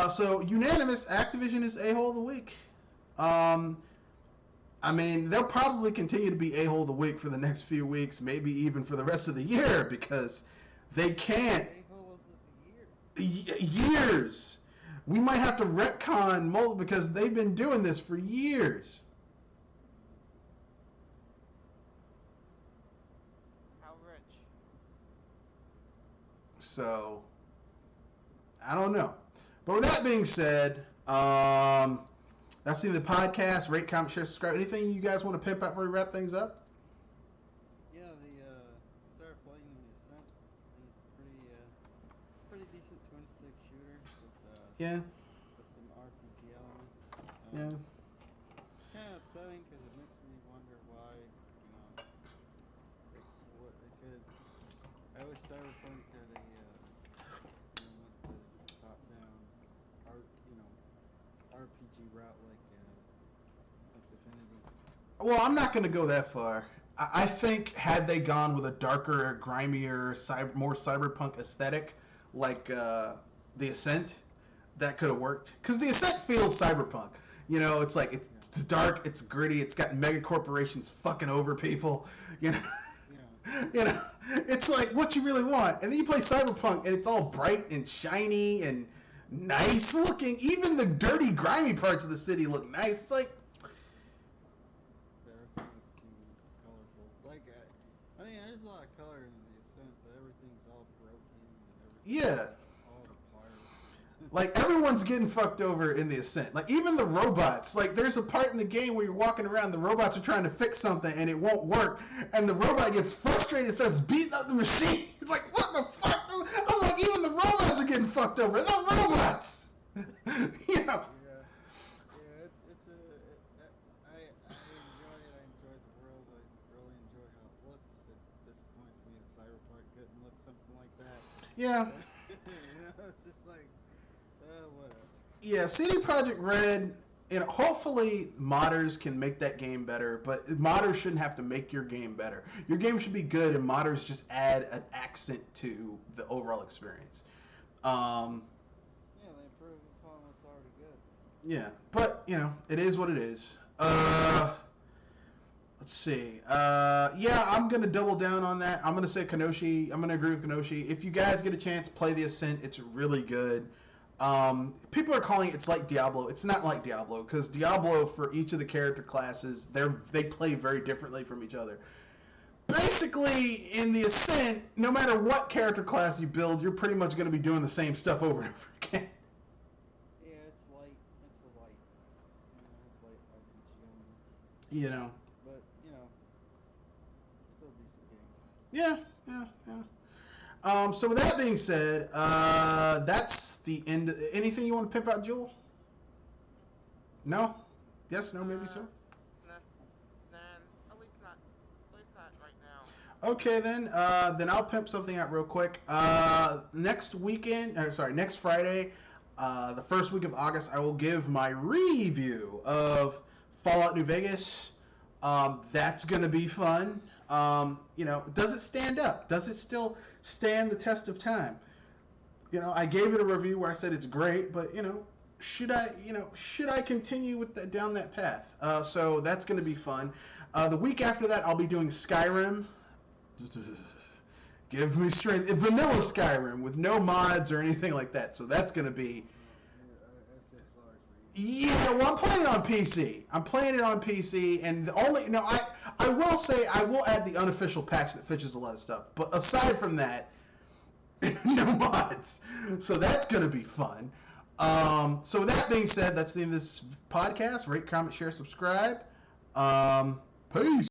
So unanimous. Activision is A-hole of the week. I mean, they'll probably continue to be a-hole of the week for the next few weeks, maybe even for the rest of the year, because they can't. A-hole of the year. Years. We might have to retcon because they've been doing this for years. How rich? So, I don't know. But with that being said, that's the podcast. Rate, comment, share, subscribe. Anything you guys want to pimp out before we wrap things up? Yeah, started playing in the Ascent, and it's a pretty decent twin stick shooter Yeah. with some RPG elements. Yeah. It's kind of upsetting because it makes me wonder why, what they could. I wish Cyberpunk had a, went the top-down RPG route like Infinity. Well, I'm not going to go that far. I think had they gone with a darker, grimier, more cyberpunk aesthetic, like the Ascent, that could have worked. Because the Ascent feels cyberpunk. You know, it's like it's dark, it's gritty, it's got mega corporations fucking over people. You know, you know, it's like what you really want. And then you play Cyberpunk, and it's all bright and shiny and nice looking. Even the dirty, grimy parts of the city look nice. It's like. Everything's too colorful. Like, I mean, there's a lot of color in the Ascent, but everything's all broken and everything's all apart. Like, everyone's getting fucked over in the Ascent. Like, even the robots. Like, there's a part in the game where you're walking around, the robots are trying to fix something, and it won't work. And the robot gets frustrated and starts beating up the machine. He's like, what the fuck? I'm like, even the robots are getting fucked over. They're robots! You know? I enjoy it. I enjoy the world. I really enjoy how it looks. It disappoints me that Cyberpunk couldn't look something like that. Yeah. It's just like, whatever. Yeah, CD Projekt Red, hopefully modders can make that game better, but modders shouldn't have to make your game better. Your game should be good, and modders just add an accent to the overall experience. Yeah, they improve upon what's already good. Yeah, but, it is what it is. Let's see. Yeah, I'm going to double down on that. I'm going to say Kenoshi. I'm going to agree with Kenoshi. If you guys get a chance, play the Ascent. It's really good. People are calling it's like Diablo. It's not like Diablo, because Diablo, for each of the character classes, they play very differently from each other. Basically, in the Ascent, no matter what character class you build, you're pretty much going to be doing the same stuff over and over again. Yeah, it's light. It's a light. It's light RPG elements. But, still a decent game. Yeah. So with that being said, that's the end. Anything you want to pimp out, Jewel? No? Yes? No? Maybe so? Nah, at least not right now. Okay, then I'll pimp something out real quick. Next Friday, the first week of August, I will give my review of Fallout New Vegas. That's going to be fun. Does it stand up? Does it still stand the test of time? I gave it a review where I said it's great, but should I continue with down that path? So that's going to be fun. The week after that, I'll be doing Skyrim. Give me strength. Vanilla Skyrim with no mods or anything like that. So that's going to be. I feel sorry for you. Yeah, well, I'm playing it on PC. And I will say I will add the unofficial patch that fixes a lot of stuff. But aside from that, no mods. So that's going to be fun. So with that being said, that's the end of this podcast. Rate, comment, share, subscribe. Peace.